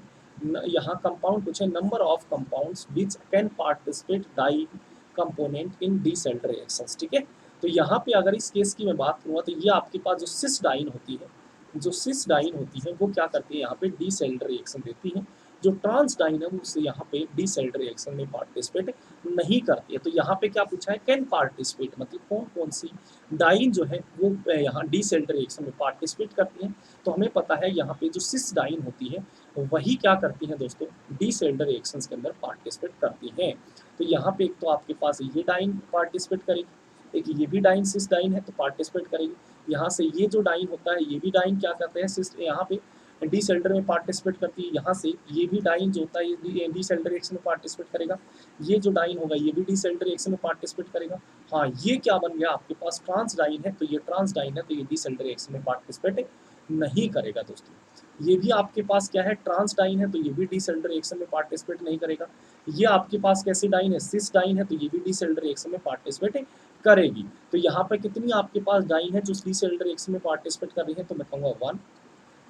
यहाँ कंपाउंड पूछे, number of compounds which can participate diene component in Diels reactions, ठीक है। तो यहाँ पे अगर इस केस की मैं बात करूँगा तो ये आपके पास जो सिस डाइन होती है, जो सिस डाइन होती है वो क्या करती है, यहाँ पे डी सेल्ड रिएक्शन देती है। जो ट्रांस डाइन है वो उससे यहाँ पे डी सेल्ड रिएक्शन में पार्टिसिपेट नहीं करती है। तो यहाँ पे क्या पूछा है, कैन पार्टिसिपेट, मतलब कौन कौन सी डाइन जो है वो यहाँ डी सेल्ड रिएक्शन में पार्टिसिपेट करती है। तो हमें पता है यहाँ पे जो सिस डाइन होती है वही क्या करती है दोस्तों, डी सेल्ड रिएक्शंस के अंदर पार्टिसिपेट करती हैं। तो यहाँ पे एक तो आपके पास ये डाइन पार्टिसिपेट करेगी, एक ये भी डाइन सिस डाइन है तो पार्टिसिपेट करेगी। यहाँ से ये जो डाइन होता है ये भी डाइन क्या करते हैं, सिस यहाँ पे डी सेल्डर में पार्टिसिपेट करती है। यहाँ से ये भी डाइन जो होता है ये डी सेल्डर रिएक्शन में पार्टिसिपेट करेगा। ये जो डाइन होगा ये भी डी सेल्डर रिएक्शन में पार्टिसिपेट करेगा। हाँ, ये क्या बन गया आपके पास, ट्रांस डाइन है, तो ये ट्रांस डाइन है तो ये डी सेल्डर रिएक्शन में पार्टिसिपेट नहीं करेगा दोस्तों। ये भी आपके पास क्या है, ट्रांस डाइन है तो ये भी डी सेल्डर रिएक्शन में पार्टिसिपेट नहीं करेगा। ये आपके पास कैसी डाइन है, सिस डाइन है तो ये भी डी सेल्डर रिएक्शन में पार्टिसिपेट करेगी। तो यहाँ पर कितनी आपके पास डाइन है जो डी सेल्डर रिएक्शन में पार्टिसिपेट कर रही है, तो मैं कहूँगा 1,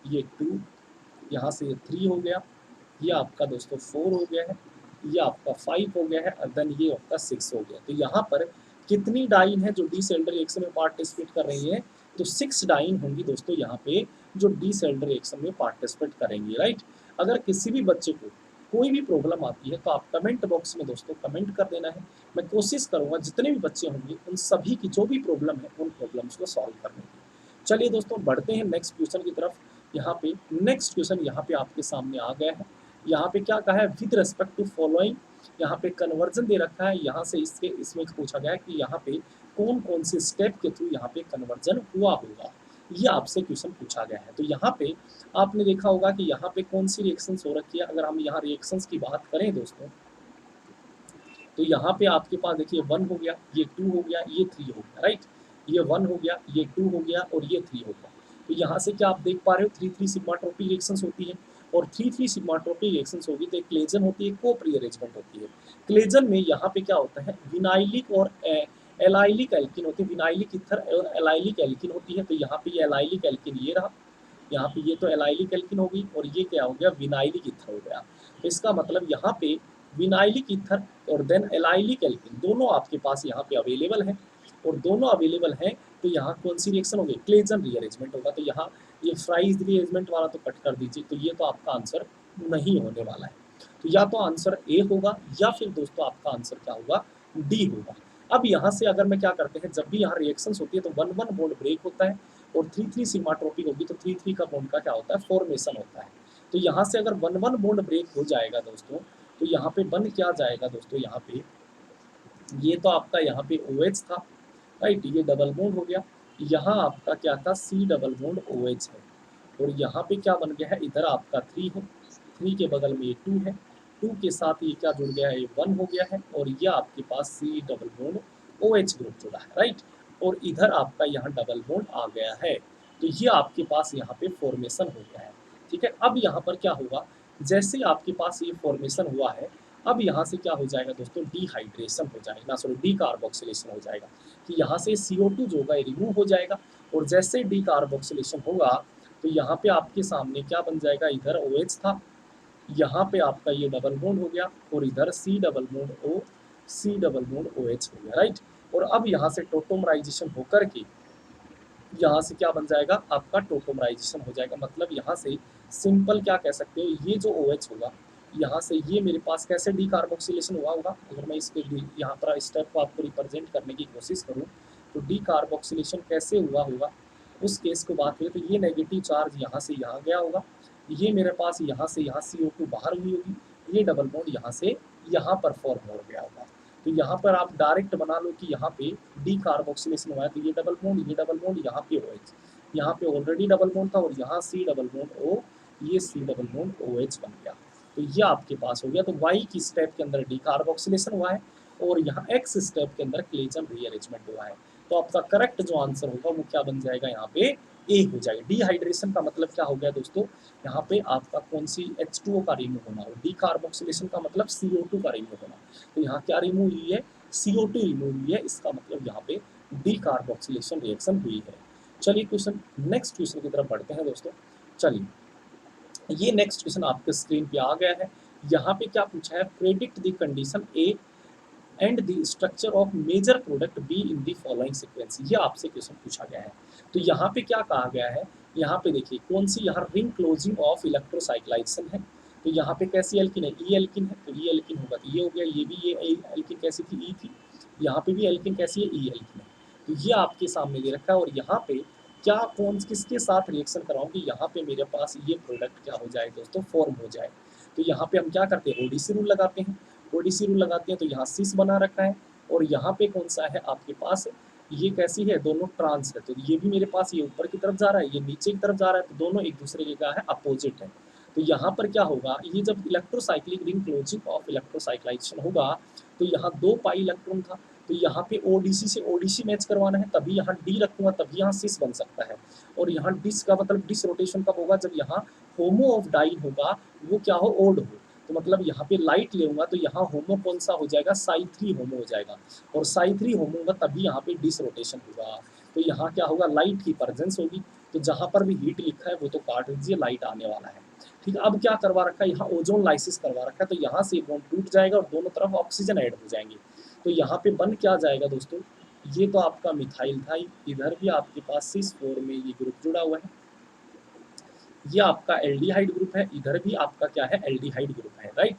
ये 2, यहाँ से ये 3 हो गया, ये आपका दोस्तों 4 हो गया है, ये आपका 5 हो गया है, और देन ये आपका 6 हो गया। तो यहाँ पर कितनी डाइन है जो डी सेल्डर रिएक्शन में पार्टिसिपेट कर रही है, तो 6 डाइन होंगी दोस्तों यहाँ पे जो डी सेल्डर रिएक्शन में पार्टिसिपेट करेंगी, राइट। अगर किसी भी बच्चे को कोई भी प्रॉब्लम आती है तो आप कमेंट बॉक्स में दोस्तों कमेंट कर देना है। मैं कोशिश करूँगा जितने भी बच्चे होंगे उन सभी की जो भी प्रॉब्लम है उन प्रॉब्लम्स को सॉल्व करने की। चलिए दोस्तों, बढ़ते हैं नेक्स्ट क्वेश्चन की तरफ। यहाँ पे नेक्स्ट क्वेश्चन यहाँ पे आपके सामने आ गया है। यहाँ पे क्या कहा है, विद रिस्पेक्ट टू फॉलोइंग, यहाँ पे कन्वर्जन दे रखा है। यहाँ से इसमें पूछा गया है कि यहाँ पे कौन कौन से स्टेप के थ्रू यहाँ पे कन्वर्जन हुआ होगा, ये आपसे क्वेश्चन पूछा गया है। तो यहाँ पे आपने देखा होगा कि यहाँ पे कौन सी रिएक्शंस हो रखी है। अगर हम यहाँ रिएक्शंस की बात करें दोस्तों, तो यहाँ पे आपके पास देखिए 1 हो गया, ये 2 हो गया, ये 3 हो गया, राइट। ये 1 हो गया, ये 2 हो गया और ये 3 हो गया। तो यहाँ से क्या आप देख पा रहे हो, 3-3 सिग्मा ट्रॉपी रिएक्शंस होती है, और 3-3 सिग्मा ट्रॉपी रिएक्शंस होगी तो एक क्लेजन होती है, को प्रीअरेंजमेंट होती है। क्लेजन में यहाँ पे क्या होता है, विनाइलिक और एलाइलिक एल्किन होती है, विनाइलिक ईथर और एलाइलिक एल्किन होती है। तो यहाँ पे ये एलाइलिक एल्किन ये रहा, यहाँ पे ये तो एलाइलिक एल्किन होगी, और ये क्या हो गया, विनाइलिक ईथर हो गया। तो इसका मतलब यहाँ पे विनाइलिक ईथर और देन एलाइलिक एल्किन दोनों आपके पास यहाँ पे अवेलेबल है, और दोनों अवेलेबल हैं तो यहाँ कौन सी रिएक्शन होगी, क्लेजन रीअरेंजमेंट होगा। तो यहाँ ये फ्राइज रीअरेंजमेंट वाला तो कट कर दीजिए, तो ये तो आपका आंसर नहीं होने वाला है। तो या तो आंसर ए होगा या फिर दोस्तों आपका आंसर क्या होगा, डी होगा। अब यहाँ से अगर मैं क्या करते हैं, जब भी यहाँ रिएक्शंस होती है तो 1-1 बॉन्ड ब्रेक होता है, और 3-3 सिग्मा ट्रॉपी होगी तो 3-3 का बॉन्ड का क्या होता है, फॉर्मेशन होता है। तो यहाँ से अगर 1-1 बॉन्ड ब्रेक हो जाएगा दोस्तों, तो यहाँ पे बन क्या जाएगा दोस्तों, यहाँ पे ये तो आपका यहाँ पे OH था, राइट, ये डबल बॉन्ड हो गया। यहाँ आपका क्या था, C डबल बॉन्ड OH है, और यहाँ पे क्या बन गया है, इधर आपका 3 है, 3 के बगल में ये 2 है, 2 के साथ ये क्या जुड़ गया है, ये 1 हो गया है, और ये आपके पास C double bond OH group जुड़ा है, राइट। और इधर आपका यहाँ डबल बॉन्ड आ गया है, तो ये आपके पास यहाँ पे फॉर्मेशन हो गया है, ठीक है। अब यहाँ पर क्या होगा, जैसे आपके पास ये फॉर्मेशन हुआ है, अब यहाँ से क्या हो जाएगा दोस्तों, डिहाइड्रेशन हो जाएगा, ना सॉरी डी कार्बोक्सिलेशन हो जाएगा, कि यहाँ से CO2 जो होगा ये रिमूव हो जाएगा, और जैसे डी कार्बोक्सिलेशन होगा तो यहाँ पे आपके सामने क्या बन जाएगा, इधर OH था, यहाँ पे आपका ये डबल बॉन्ड हो गया, और इधर C double bond O C double bond OH हो गया, राइट। और अब यहाँ से टोटोमराइजेशन होकर के यहाँ से क्या बन जाएगा, आपका टोटोमराइजेशन हो जाएगा। मतलब यहाँ से सिंपल क्या कह सकते हो, ये जो OH होगा, यहाँ से ये मेरे पास कैसे डीकार्बोक्सिलेशन हुआ होगा। अगर मैं इसके यहाँ पर स्टेप को आपको रिप्रेजेंट करने की कोशिश करूँ तो डीकार्बोक्सिलेशन कैसे हुआ होगा, उस केस को बात करें तो ये नेगेटिव चार्ज यहाँ से यहाँ गया होगा, ये मेरे पास यहाँ से यहाँ CO2 बाहर हुई होगी, ये डबल बॉन्ड यहाँ से यहाँ पर फॉर्म हो गया होगा। तो यहाँ पर आप डायरेक्ट बना लो कि यहाँ पे डीकार्बोक्सिलेशन हुआ है, तो ये डबल बॉन्ड यहाँ पे OH, यहाँ पे ऑलरेडी डबल बॉन्ड था और यहाँ C डबल बॉन्ड O, ये C डबल बॉन्ड OH बन गया। तो ये आपके पास हो गया। तो Y की स्टेप के अंदर डीकार्बोक्सिलेशन हुआ है और यहाँ X स्टेप के अंदर क्लेजन रीअरेंजमेंट हुआ है। तो आपका करेक्ट जो आंसर होगा वो क्या बन जाएगा, यहाँ पे ए हो जाएगा। डिहाइड्रेशन का मतलब क्या हो गया दोस्तों, यहाँ पे आपका कौन सी H2O का रिमूव होना हो, डीकार्बोक्सिलेशन का मतलब CO2 का रिमूव होना। तो यहाँ क्या रिमूव हुई है, CO2 रिमूव हुई है, इसका मतलब यहाँ पे डीकार्बोक्सिलेशन रिएक्शन हुई है। चलिए क्वेश्चन, नेक्स्ट क्वेश्चन की तरफ बढ़ते हैं दोस्तों। चलिए, ये नेक्स्ट क्वेश्चन आपके स्क्रीन पे आ गया है। यहाँ पे क्या पूछा है, predict the condition A and the structure of major product B in the following sequence. ये आपसे क्वेश्चन पूछा गया है। तो यहाँ पे क्या कहा गया है, यहाँ पे देखिए कौन सी यहाँ रिंग क्लोजिंग ऑफ इलेक्ट्रोसाइक्लाइजेशन है। तो यहाँ पे कैसी एल्किन है, ई एल्किन है, तो ई एल्किन होगा तो ये हो गया, ये भी ये एल्किन कैसी थी, ई थी। यहाँ पे भी एल्किन कैसी है, ई एल्किन है। तो ये आपके सामने दे रखा है। और यहाँ पे क्या कौन किसके साथ रिएक्शन कराऊँ कि यहाँ पे मेरे पास ये प्रोडक्ट क्या हो जाए दोस्तों, फॉर्म हो जाए। तो यहाँ पे हम क्या करते हैं, ओडीसी रूल लगाते हैं। ओडीसी रूल लगाते हैं तो यहाँ सिस बना रखा है और यहाँ पे कौन सा है आपके पास, ये कैसी है, दोनों ट्रांस है। तो ये भी मेरे पास ये ऊपर की तरफ जा रहा है, ये नीचे की तरफ जा रहा है, तो दोनों एक दूसरे के क्या है, अपोजिट है। तो यहाँ पर क्या होगा, ये जब इलेक्ट्रोसाइक्लिक रिंग क्लोजिंग ऑफ इलेक्ट्रोसाइक्लाइजेशन होगा तो यहाँ 2 पाई इलेक्ट्रॉन था, तो यहाँ पे ओडीसी से ओडीसी मैच करवाना है, तभी यहाँ डी रखूंगा, तभी यहाँ सिस बन सकता है। और यहाँ डिस का मतलब डिस रोटेशन कब होगा, जब यहाँ होमो ऑफ डाई होगा, वो क्या हो, ओड हो। तो मतलब यहाँ पे लाइट लेऊंगा तो यहाँ होमो कौन सा हो जाएगा, साई 3 होमो हो जाएगा। और साई 3 होमो होगा तभी यहाँ पे डिस रोटेशन होगा। तो यहाँ क्या होगा, लाइट की प्रेजेंस होगी। तो जहाँ पर भी हीट लिखा है वो तो काट दीजिए, लाइट आने वाला है। ठीक है, अब क्या करवा रखा है, यहाँ ओजोन लाइसिस करवा रखा है। तो यहाँ से बॉन्ड टूट जाएगा और दोनों तरफ ऑक्सीजन ऐड हो जाएंगे। तो यहाँ पे बन क्या जाएगा दोस्तों, ये तो आपका मिथाइल था, इधर भी आपके पास सिस 4 में ये ग्रुप जुड़ा हुआ है, ये आपका एल्डिहाइड ग्रुप है, इधर भी आपका क्या है, एल्डिहाइड ग्रुप है, राइट।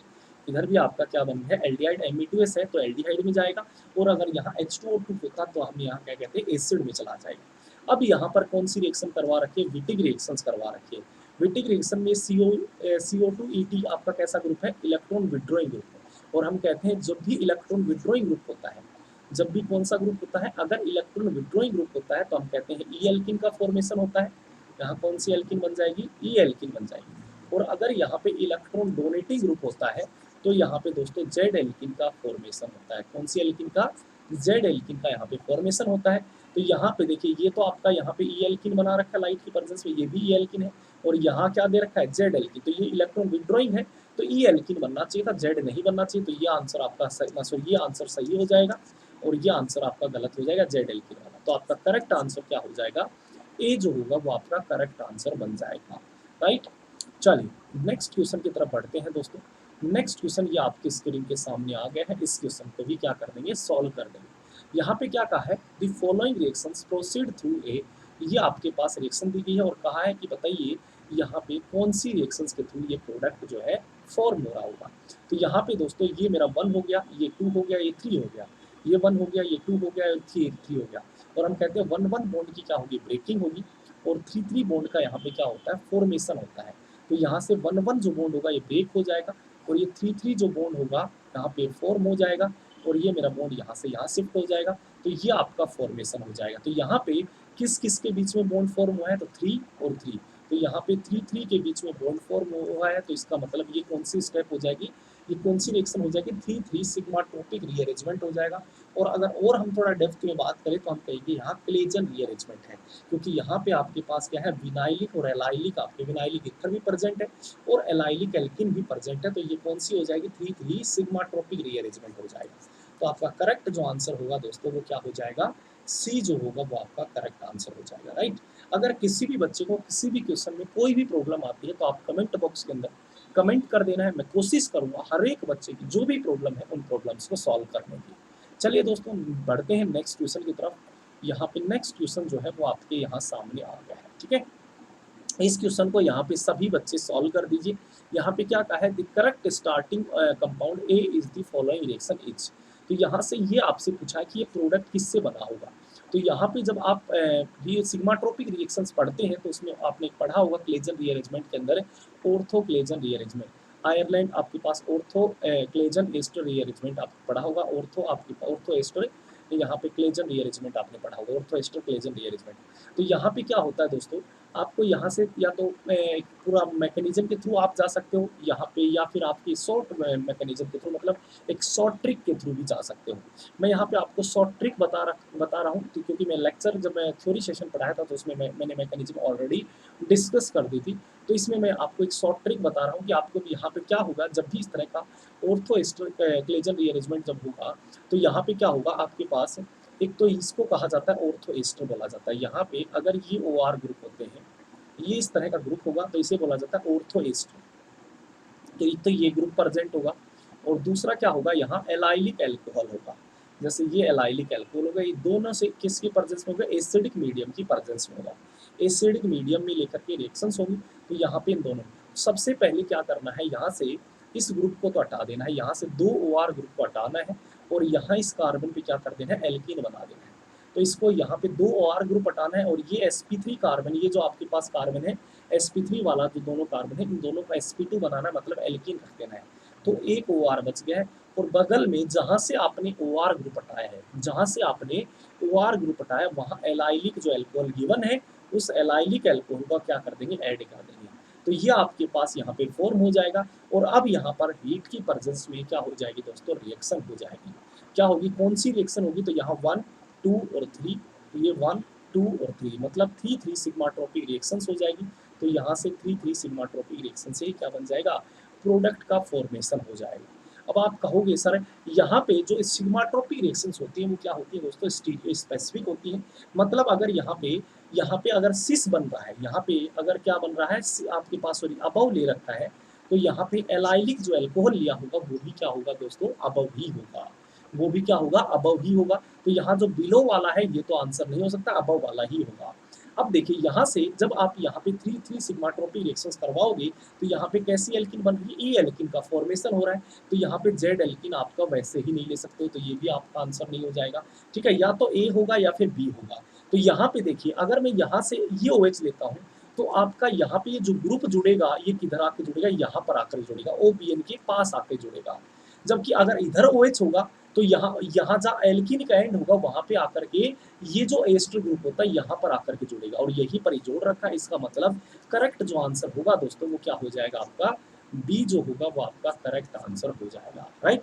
इधर भी आपका क्या बन है, एल्डिहाइड, Me2S है तो एल्डिहाइड में जाएगा। और अगर यहाँ H2O2 होता तो हम यहाँ क्या कहते हैं, एसिड में चला जाएगा। अब यहाँ पर कौन सी रिएक्शन करवा रखी है, विटिक रिएक्शंस करवा रखी है। विटिक रिएक्शन में CO2ET आपका कैसा ग्रुप है, इलेक्ट्रॉन विड्रॉइंग ग्रुप है। और हम कहते हैं जब भी इलेक्ट्रॉन विड्रॉइंग ग्रुप होता है, जब भी कौन सा ग्रुप होता है, अगर इलेक्ट्रॉन विड्रॉइंग ग्रुप होता है तो हम कहते हैं ई एल्किन का फॉर्मेशन होता है। यहाँ कौन सी एल्किन बन जाएगी, ई एल्किन बन जाएगी। और अगर यहाँ पे इलेक्ट्रॉन डोनेटिंग ग्रुप होता है तो यहाँ पे दोस्तों जेड एल्किन का फॉर्मेशन होता है। कौन सी एल्किन का, जेड एल्किन का यहाँ पे फॉर्मेशन होता है। तो यहाँ पे देखिए ये तो आपका यहाँ पे ई एल्किन बना रखा है लाइट की प्रेजेंस में, ये भी ई एल्किन है। और यहाँ क्या दे रखा है, जेड एल्किन। तो ये इलेक्ट्रॉन विड्रॉइंग है तो ई एल्किन बनना चाहिए था, जेड नहीं बनना चाहिए। तो ये आंसर आपका सही, ये आंसर सही हो जाएगा और ये आंसर आपका गलत हो जाएगा, जेड एल्किन वाला। तो आपका करेक्ट आंसर क्या हो जाएगा, ए जो होगा वो आपका करेक्ट आंसर बन जाएगा, राइट। चलिए नेक्स्ट क्वेश्चन की तरफ बढ़ते हैं दोस्तों। नेक्स्ट क्वेश्चन ये आपके स्क्रीन के सामने आ गया है, इस क्वेश्चन को भी क्या कर देंगे, सॉल्व कर देंगे। यहाँ पे क्या कहा है, the following reactions proceed through a, ये आपके पास रिएक्शन दी गई है और कहा है कि बताइए यहाँ पे कौन सी रिएक्शंस के थ्रू ये प्रोडक्ट जो है फॉर्म हो रहा होगा। तो यहाँ पे दोस्तों ये मेरा 1 हो गया, ये 2 हो गया, ये 3 हो गया, ये 1 हो गया, ये 2 हो गया, ये 3 हो गया। और हम कहते हैं 1-1 बॉन्ड की क्या होगी, ब्रेकिंग होगी। और 3-3 बॉन्ड का यहाँ पे क्या होता है, फॉर्मेशन होता है। तो यहाँ से 1-1 जो बॉन्ड होगा ये ब्रेक हो जाएगा और ये 3-3 जो बॉन्ड होगा यहाँ पे फॉर्म हो जाएगा और ये मेरा बॉन्ड यहाँ से यहाँ शिफ्ट हो जाएगा। तो ये आपका फॉर्मेशन हो जाएगा। तो यहाँ पे किस किस के बीच में बॉन्ड फॉर्म हुआ है, तो 3 और 3। तो यहाँ पे 3-3 के बीच में बॉन्ड फॉर्म हुआ है। तो इसका मतलब ये कौन सी स्टेप हो जाएगी, ये कौन सी रिएक्शन हो जाएगी, 3-3 सिग्माट्रोपिक रीअरेंजमेंट हो जाएगा। और अगर और हम थोड़ा डेप्थ में बात करें तो हम कहेंगे यहाँ क्लेजन रीअरेंजमेंट है, क्योंकि यहाँ पे आपके पास क्या है, विनाइलिक और एलाइलिक, आपके विनाइलिक ईथर भी प्रेजेंट है और एलाइलिक एल्किन भी प्रेजेंट है। तो ये कौन सी हो जाएगी, 3-3 सिग्माट्रोपिक रीअरेंजमेंट हो जाएगा। तो आपका करेक्ट जो आंसर होगा दोस्तों वो क्या हो जाएगा, सी जो होगा वो आपका करेक्ट आंसर हो जाएगा, राइट। अगर किसी भी बच्चे को किसी भी क्वेश्चन में कोई भी प्रॉब्लम आती है तो आप कमेंट बॉक्स के अंदर कमेंट कर देना है। मैं कोशिश करूँगा हर एक बच्चे की जो भी प्रॉब्लम है उन प्रॉब्लम्स को सॉल्व करने की। चलिए दोस्तों बढ़ते हैं नेक्स्ट क्वेश्चन की तरफ। यहाँ पे नेक्स्ट क्वेश्चन जो है वो आपके यहाँ सामने आ गया है, ठीक है। इस क्वेश्चन को यहाँ पे सभी बच्चे सॉल्व कर दीजिए। यहाँ पे क्या कहा है, the correct starting compound A is the following reaction is. तो यहाँ से ये आपसे पूछा है कि ये प्रोडक्ट किससे बना होगा। तो यहाँ पे जब आप ये सिग्माट्रोपिक रिएक्शंस पढ़ते हैं तो उसमें आपने पढ़ा होगा क्लेजन रीअरेंजमेंट के अंदर ऑर्थो क्लेजन रीअरेंजमेंट। आयरलैंड आपके पास ऑर्थो क्लेजन एस्टर रीअरेंजमेंट आपको पढ़ा होगा। ऑर्थो आपके ऑर्थो एस्टर, यहाँ पे क्लेजन रीअरेंजमेंट आपने पढ़ा होगा, ऑर्थो एस्टर क्लेजन रीअरेंजमेंट। तो यहाँ पे क्या होता है दोस्तों, आपको यहाँ से या तो पूरा मैकेनिज्म के थ्रू आप जा सकते हो यहाँ पे, या फिर आपकी शॉर्ट मैकेनिज्म के थ्रू, मतलब एक शॉर्ट ट्रिक के थ्रू भी जा सकते हो। मैं यहाँ पे आपको शॉर्ट ट्रिक बता रहा हूँ क्योंकि मैं लेक्चर जब मैं थ्योरी सेशन पढ़ाया था तो उसमें मैंने मैकेनिज्म ऑलरेडी डिस्कस कर दी थी। तो इसमें मैं आपको एक शॉर्ट ट्रिक बता रहा हूँ कि आपको यहाँ पे क्या होगा जब भी इस तरह का ऑर्थो एस्टर क्लेजन रीअरेंजमेंट जब होगा तो यहाँ पे क्या होगा आपके पास, एक तो इसको कहा जाता है ऑर्थो एस्टर बोला जाता है। यहाँ पे अगर ये OR ग्रुप होते हैं, ये इस तरह का ग्रुप होगा तो इसे बोला जाता है ऑर्थो एस्टर। तो एक तो ये ग्रुप प्रेजेंट होगा और दूसरा क्या होगा, यहाँ एलाइलिक अल्कोहल होगा। जैसे ये एलाइलिक अल्कोहल होगा, ये दोनों से किसकी प्रेजेंस में होगा, एसिडिक मीडियम की प्रेजेंस में होगा। एसिडिक मीडियम में लेकर के रिएक्शंस होगी। तो यहाँ पे इन दोनों सबसे पहले क्या करना है, यहाँ से इस ग्रुप को तो हटा देना है, यहाँ से 2 OR ग्रुप को हटाना है और यहाँ इस कार्बन पे क्या कर देना है, एल्कीन बना देना है। तो इसको यहाँ पे 2 OR ग्रुप हटाना है और ये sp3 कार्बन, ये जो आपके पास कार्बन है sp3 वाला जो दोनों कार्बन है, इन दोनों का sp2 बनाना है, मतलब एल्कीन रख देना है। तो एक OR बच गया है और बगल में जहाँ से आपने OR ग्रुप हटाया है, जहाँ से आपने OR ग्रुप हटाया वहाँ एलाइलिक जो अल्कोहल गिवन है उस एलाइलिक अल्कोहल को क्या कर देंगे, ऐड कर देंगे। तो ये आपके पास यहाँ पे फॉर्म हो जाएगा और अब यहाँ पर हीट की प्रेजेंस में क्या हो जाएगी दोस्तों, रिएक्शन हो जाएगी। क्या होगी, कौन सी रिएक्शन होगी, तो यहाँ 1, 2 और 3, ये 1, 2 और 3 मतलब 3 सिग्माट्रोपिक रिएक्शंस हो जाएगी। तो यहाँ से 3 सिग्माट्रोपिक रिएक्शन से क्या बन जाएगा, प्रोडक्ट का फॉर्मेशन हो जाएगा। अब आप कहोगे सर यहाँ पे जो सिग्माट्रोपिक रिएक्शंस होती हैं वो क्या होती है दोस्तों, स्पेसिफिक होती है। मतलब अगर यहाँ पे अगर सिस बन रहा है, यहाँ पे अगर क्या बन रहा है, आपके पास सॉरी अबव ले रखा है, तो यहाँ पे एलाइलिक जो अल्कोहल लिया होगा वो भी क्या होगा दोस्तों, अबव ही होगा। वो भी क्या होगा, अबव ही होगा। तो यहाँ जो बिलो वाला है ये तो आंसर नहीं हो सकता, अबव वाला ही होगा। अब देखिए यहाँ से जब आप यहाँ पे 3 सिग्माट्रोपिक रिएक्शंस करवाओगे तो यहाँ पे कैसी एल्किन बन रही है, ई एल्किन का फॉर्मेशन हो रहा है। तो यहाँ पे जेड एल्किन आपका वैसे ही नहीं ले सकते, तो ये भी आपका आंसर नहीं हो जाएगा। ठीक है, या तो ए होगा या फिर बी होगा। तो यहाँ पे देखिए अगर मैं यहाँ से ये OH लेता हूँ तो आपका यहाँ पे ये जो ग्रुप जुड़ेगा ये किधर आके जुड़ेगा, यहाँ पर आकर जुड़ेगा, OBN के पास आके जुड़ेगा। जबकि अगर इधर OH होगा तो यहाँ जहाँ एल्कीन का एंड होगा वहाँ पे आकर के ये जो एस्टर ग्रुप होता है यहाँ पर आकर के जुड़ेगा और यहीं पर ही जोड़ रखा है। इसका मतलब करेक्ट जो आंसर होगा दोस्तों वो क्या हो जाएगा, आपका बी जो होगा वो आपका करेक्ट आंसर हो जाएगा। राइट,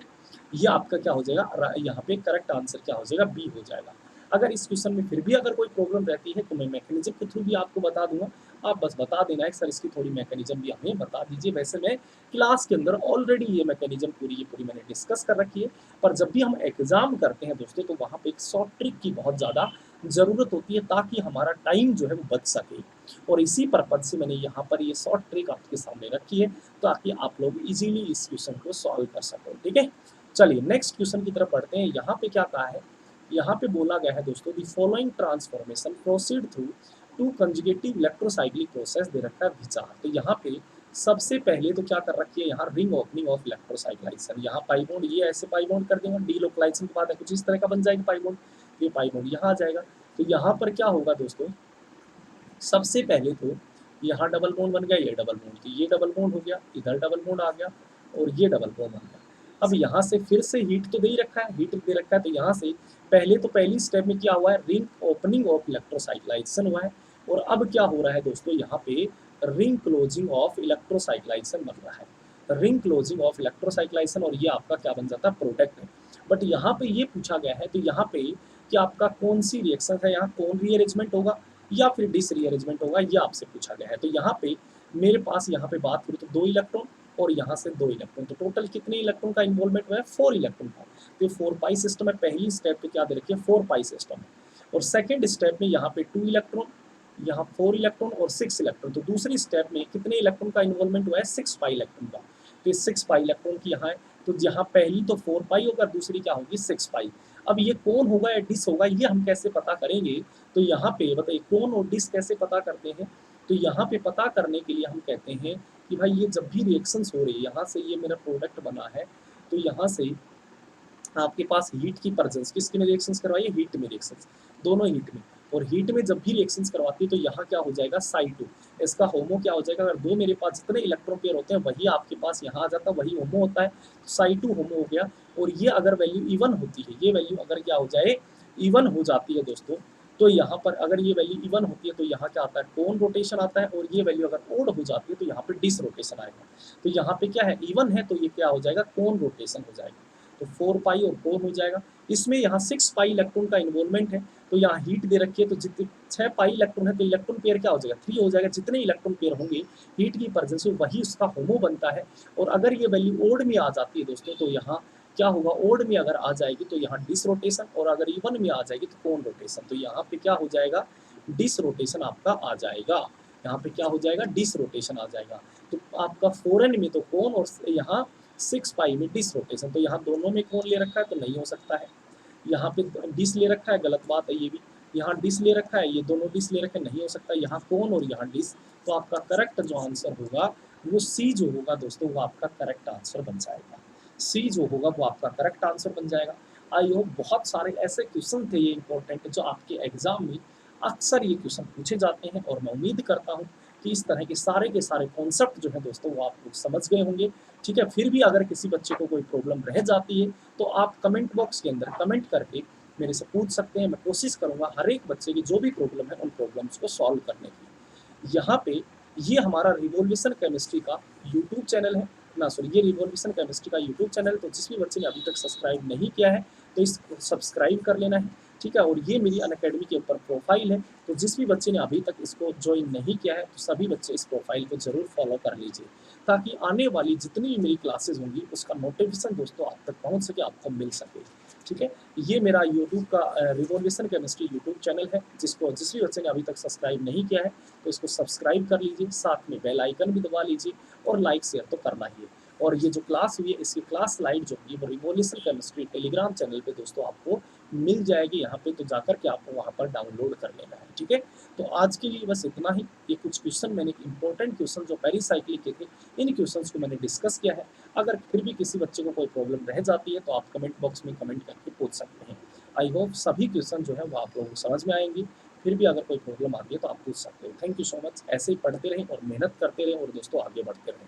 ये आपका क्या हो जाएगा, यहाँ पे करेक्ट आंसर क्या हो जाएगा, बी हो जाएगा। अगर इस क्वेश्चन में फिर भी अगर कोई प्रॉब्लम रहती है तो मैं मैकेनिज्म के थ्रू भी आपको बता दूंगा। आप बस बता देना है सर इसकी थोड़ी मैकेनिज्म भी हमें बता दीजिए। वैसे मैं क्लास के अंदर ऑलरेडी ये मैकेनिज्म पूरी मैंने डिस्कस कर रखी है, पर जब भी हम एग्जाम करते हैं दोस्तों तो वहाँ पे एक शॉर्ट ट्रिक की बहुत ज़्यादा ज़रूरत होती है ताकि हमारा टाइम जो है वो बच सके। और इसी पर्पज से मैंने यहाँ पर ये शॉर्ट ट्रिक आपके सामने रखी है ताकि आप लोग इजीली इस क्वेश्चन को सॉल्व कर सको। ठीक है, चलिए नेक्स्ट क्वेश्चन की तरफ बढ़ते हैं। यहाँ पे क्या कहा है, यहाँ पे बोला गया है दोस्तों the following transformation proceed through 2 conjugative electrocyclic process दे रखा है विचार। तो यहाँ पे सबसे पहले तो क्या कर रखी है, यहाँ रिंग ओपनिंग ऑफ इलेक्ट्रोसाइक्लाइजेशन। यहाँ पाई बॉन्ड ये ऐसे पाई बॉन्ड कर देंगे, डीलोकलाइजेशन के बाद कुछ इस तरह का बन जाएगा पाई बॉन्ड, ये पाई बॉन्ड यहाँ आ जाएगा। तो यहाँ पर क्या होगा दोस्तों, सबसे पहले तो यहाँ डबल बॉन्ड बन गया, ये डबल बॉन्ड, तो ये डबल बॉन्ड हो गया, इधर डबल बॉन्ड आ गया और ये डबल बॉन्ड आ गया। अब यहाँ से फिर से हीट तो दे ही रखा है, हीट दे रखा है, तो यहाँ से पहली स्टेप में क्या हुआ है, रिंग ओपनिंग ऑफ इलेक्ट्रोसाइक्लाइजेशन हुआ है। और अब क्या हो रहा है दोस्तों, यहाँ पे रिंग क्लोजिंग ऑफ इलेक्ट्रोसाइक्लाइजेशन बन रहा है, रिंग क्लोजिंग ऑफ इलेक्ट्रोसाइक्लाइजेशन, और ये आपका क्या बन जाता है, प्रोडक्ट। बट यहाँ पे ये पूछा गया है तो यहाँ पे कि आपका कौन सी रिएक्शन है, यहाँ कौन रीअरेंजमेंट होगा या फिर डिस रीअरेंजमेंट होगा, ये आपसे पूछा गया है। तो यहाँ पे मेरे पास यहाँ पे बात करूँ तो 2 इलेक्ट्रॉन और यहाँ से 2 इलेक्ट्रॉन, तो टोटल कितने इलेक्ट्रॉन का इन्वॉल्वमेंट हुआ है, 4 इलेक्ट्रॉन का। तो 4 पाई सिस्टम है, पहली स्टेप पे क्या दे रखिए 4 पाई सिस्टम है। और सेकेंड स्टेप में यहाँ पे 2 इलेक्ट्रॉन, यहाँ 4 इलेक्ट्रॉन और 6 इलेक्ट्रॉन, तो दूसरी स्टेप में कितने इलेक्ट्रॉन का इन्वॉल्वमेंट हुआ है, 6 पाई इलेक्ट्रॉन का। तो 6 पाई इलेक्ट्रॉन की यहाँ है, तो यहाँ पहली तो 4 पाई होगा, दूसरी क्या होगी 6 पाई। अब ये कौन होगा या डिस होगा, ये हम कैसे पता करेंगे, तो यहाँ पे बताइए कौन और डिस कैसे पता करते हैं। तो यहाँ पे पता करने के लिए हम कहते हैं कि भाई ये जब भी रिएक्शंस हो रही है, यहाँ से ये मेरा प्रोडक्ट बना है, तो यहाँ से आपके पास हीट की प्रेजेंस, किसके में रिएक्शंस करवाइए, हीट में रिएक्शंस, दोनों हीट में, और हीट में जब भी रिएक्शंस करवाती है तो यहाँ क्या हो जाएगा साई 2, इसका होमो क्या हो जाएगा, अगर दो मेरे पास जितने इलेक्ट्रॉन पेयर होते हैं वही आपके पास यहाँ आ जाता है, वही होमो होता है, तो साई 2 होमो हो गया। और ये अगर वैल्यू इवन होती है, ये वैल्यू अगर क्या हो जाए इवन हो जाती है दोस्तों, तो यहाँ पर अगर ये वैल्यू इवन होती है तो यहाँ क्या आता है, कोन रोटेशन आता है, और ये वैल्यू अगर ओड हो जाती है तो यहाँ पे डिस रोटेशन आएगा। तो यहाँ पे क्या है, इवन है तो ये क्या हो जाएगा, कोन रोटेशन हो जाएगा, तो 4 पाई और कोन हो जाएगा। इसमें यहाँ 6 पाई इलेक्ट्रॉन का इन्वॉल्वमेंट है, तो यहाँ हीट दे रखी है, तो जितने 6 पाई इलेक्ट्रॉन है तो इलेक्ट्रॉन पेयर क्या हो जाएगा, 3 हो जाएगा, जितने इलेक्ट्रॉन पेयर होंगे हीट की प्रेजेंस में वही उसका होमो बनता है। और अगर ये वैल्यू ओड में आ जाती है दोस्तों, तो यहाँ क्या होगा, ओड में अगर आ जाएगी तो यहाँ डिस रोटेशन, और अगर इवन में आ जाएगी तो कोन रोटेशन, तो यहाँ पे क्या हो जाएगा, डिस रोटेशन आपका आ जाएगा, यहाँ पे क्या हो जाएगा, डिस रोटेशन आ जाएगा। तो आपका 4n में तो कोन और यहाँ 6 पाई में डिस रोटेशन, तो यहाँ दोनों में कोन ले रखा है तो नहीं हो सकता है, यहाँ पे डिस ले रखा है, गलत बात है ये भी, यहाँ डिस ले रखा है, ये दोनों डिस ले रखे नहीं हो सकता, यहाँ कोन और यहाँ डिस, तो आपका करेक्ट जो आंसर होगा वो सी जो होगा दोस्तों, वो आपका करेक्ट आंसर बन जाएगा, सी जो होगा वो आपका करेक्ट आंसर बन जाएगा। आई होप बहुत सारे ऐसे क्वेश्चन थे ये इंपॉर्टेंट जो आपके एग्जाम में अक्सर ये क्वेश्चन पूछे जाते हैं, और मैं उम्मीद करता हूँ कि इस तरह के सारे कॉन्सेप्ट जो है दोस्तों वो आप लोग समझ गए होंगे। ठीक है, फिर भी अगर किसी बच्चे को कोई प्रॉब्लम रह जाती है तो आप कमेंट बॉक्स के अंदर कमेंट करके मेरे से पूछ सकते हैं, मैं कोशिश करूँगा हर एक बच्चे की जो भी प्रॉब्लम है उन प्रॉब्लम्स को सॉल्व करने की। यहाँ पे ये हमारा रिवॉल्यूशन केमिस्ट्री का यूट्यूब चैनल है ना, सॉरी ये रिवॉल्यूशन केमिस्ट्री का यूट्यूब चैनल, तो जिस भी बच्चे ने अभी तक सब्सक्राइब नहीं किया है तो इसको सब्सक्राइब कर लेना है। ठीक है, और ये मेरी अनअकैडमी के ऊपर प्रोफाइल है, तो जिस भी बच्चे ने अभी तक इसको ज्वाइन नहीं किया है तो सभी बच्चे इस प्रोफाइल को ज़रूर फॉलो कर लीजिए, ताकि आने वाली जितनी भी मेरी क्लासेस होंगी उसका नोटिफिकेशन दोस्तों आप तक पहुंच सके, आपको मिल सके। ठीक है, ये मेरा यूट्यूब का रिवॉल्यूशन केमिस्ट्री यूट्यूब चैनल है, जिसको जिस भी बच्चे ने अभी तक सब्सक्राइब नहीं किया है तो इसको सब्सक्राइब कर लीजिए, साथ में बेल आइकन भी दबा लीजिए, और लाइक शेयर तो करना ही है। और ये जो क्लास हुई है इसकी क्लास लाइव जो होगी वो रिवॉल्यूशन केमिस्ट्री टेलीग्राम चैनल पे दोस्तों आपको मिल जाएगी, यहाँ पे तो जाकर के आपको वहाँ पर डाउनलोड कर लेना है। ठीक है, तो आज के लिए बस इतना ही। ये कुछ क्वेश्चन मैंने इंपॉर्टेंट क्वेश्चन जो पेरिसाइक्लिक के थे इन क्वेश्चंस को मैंने डिस्कस किया है। अगर फिर भी किसी बच्चे को कोई प्रॉब्लम रह जाती है तो आप कमेंट बॉक्स में कमेंट करके पूछ सकते हैं। आई होप सभी क्वेश्चन जो है वो आप लोगों को समझ में आएंगी, फिर भी अगर कोई प्रॉब्लम आती है तो आप पूछ सकते हो। थैंक यू सो मच, ऐसे ही पढ़ते रहें और मेहनत करते रहें और दोस्तों आगे बढ़ते रहें।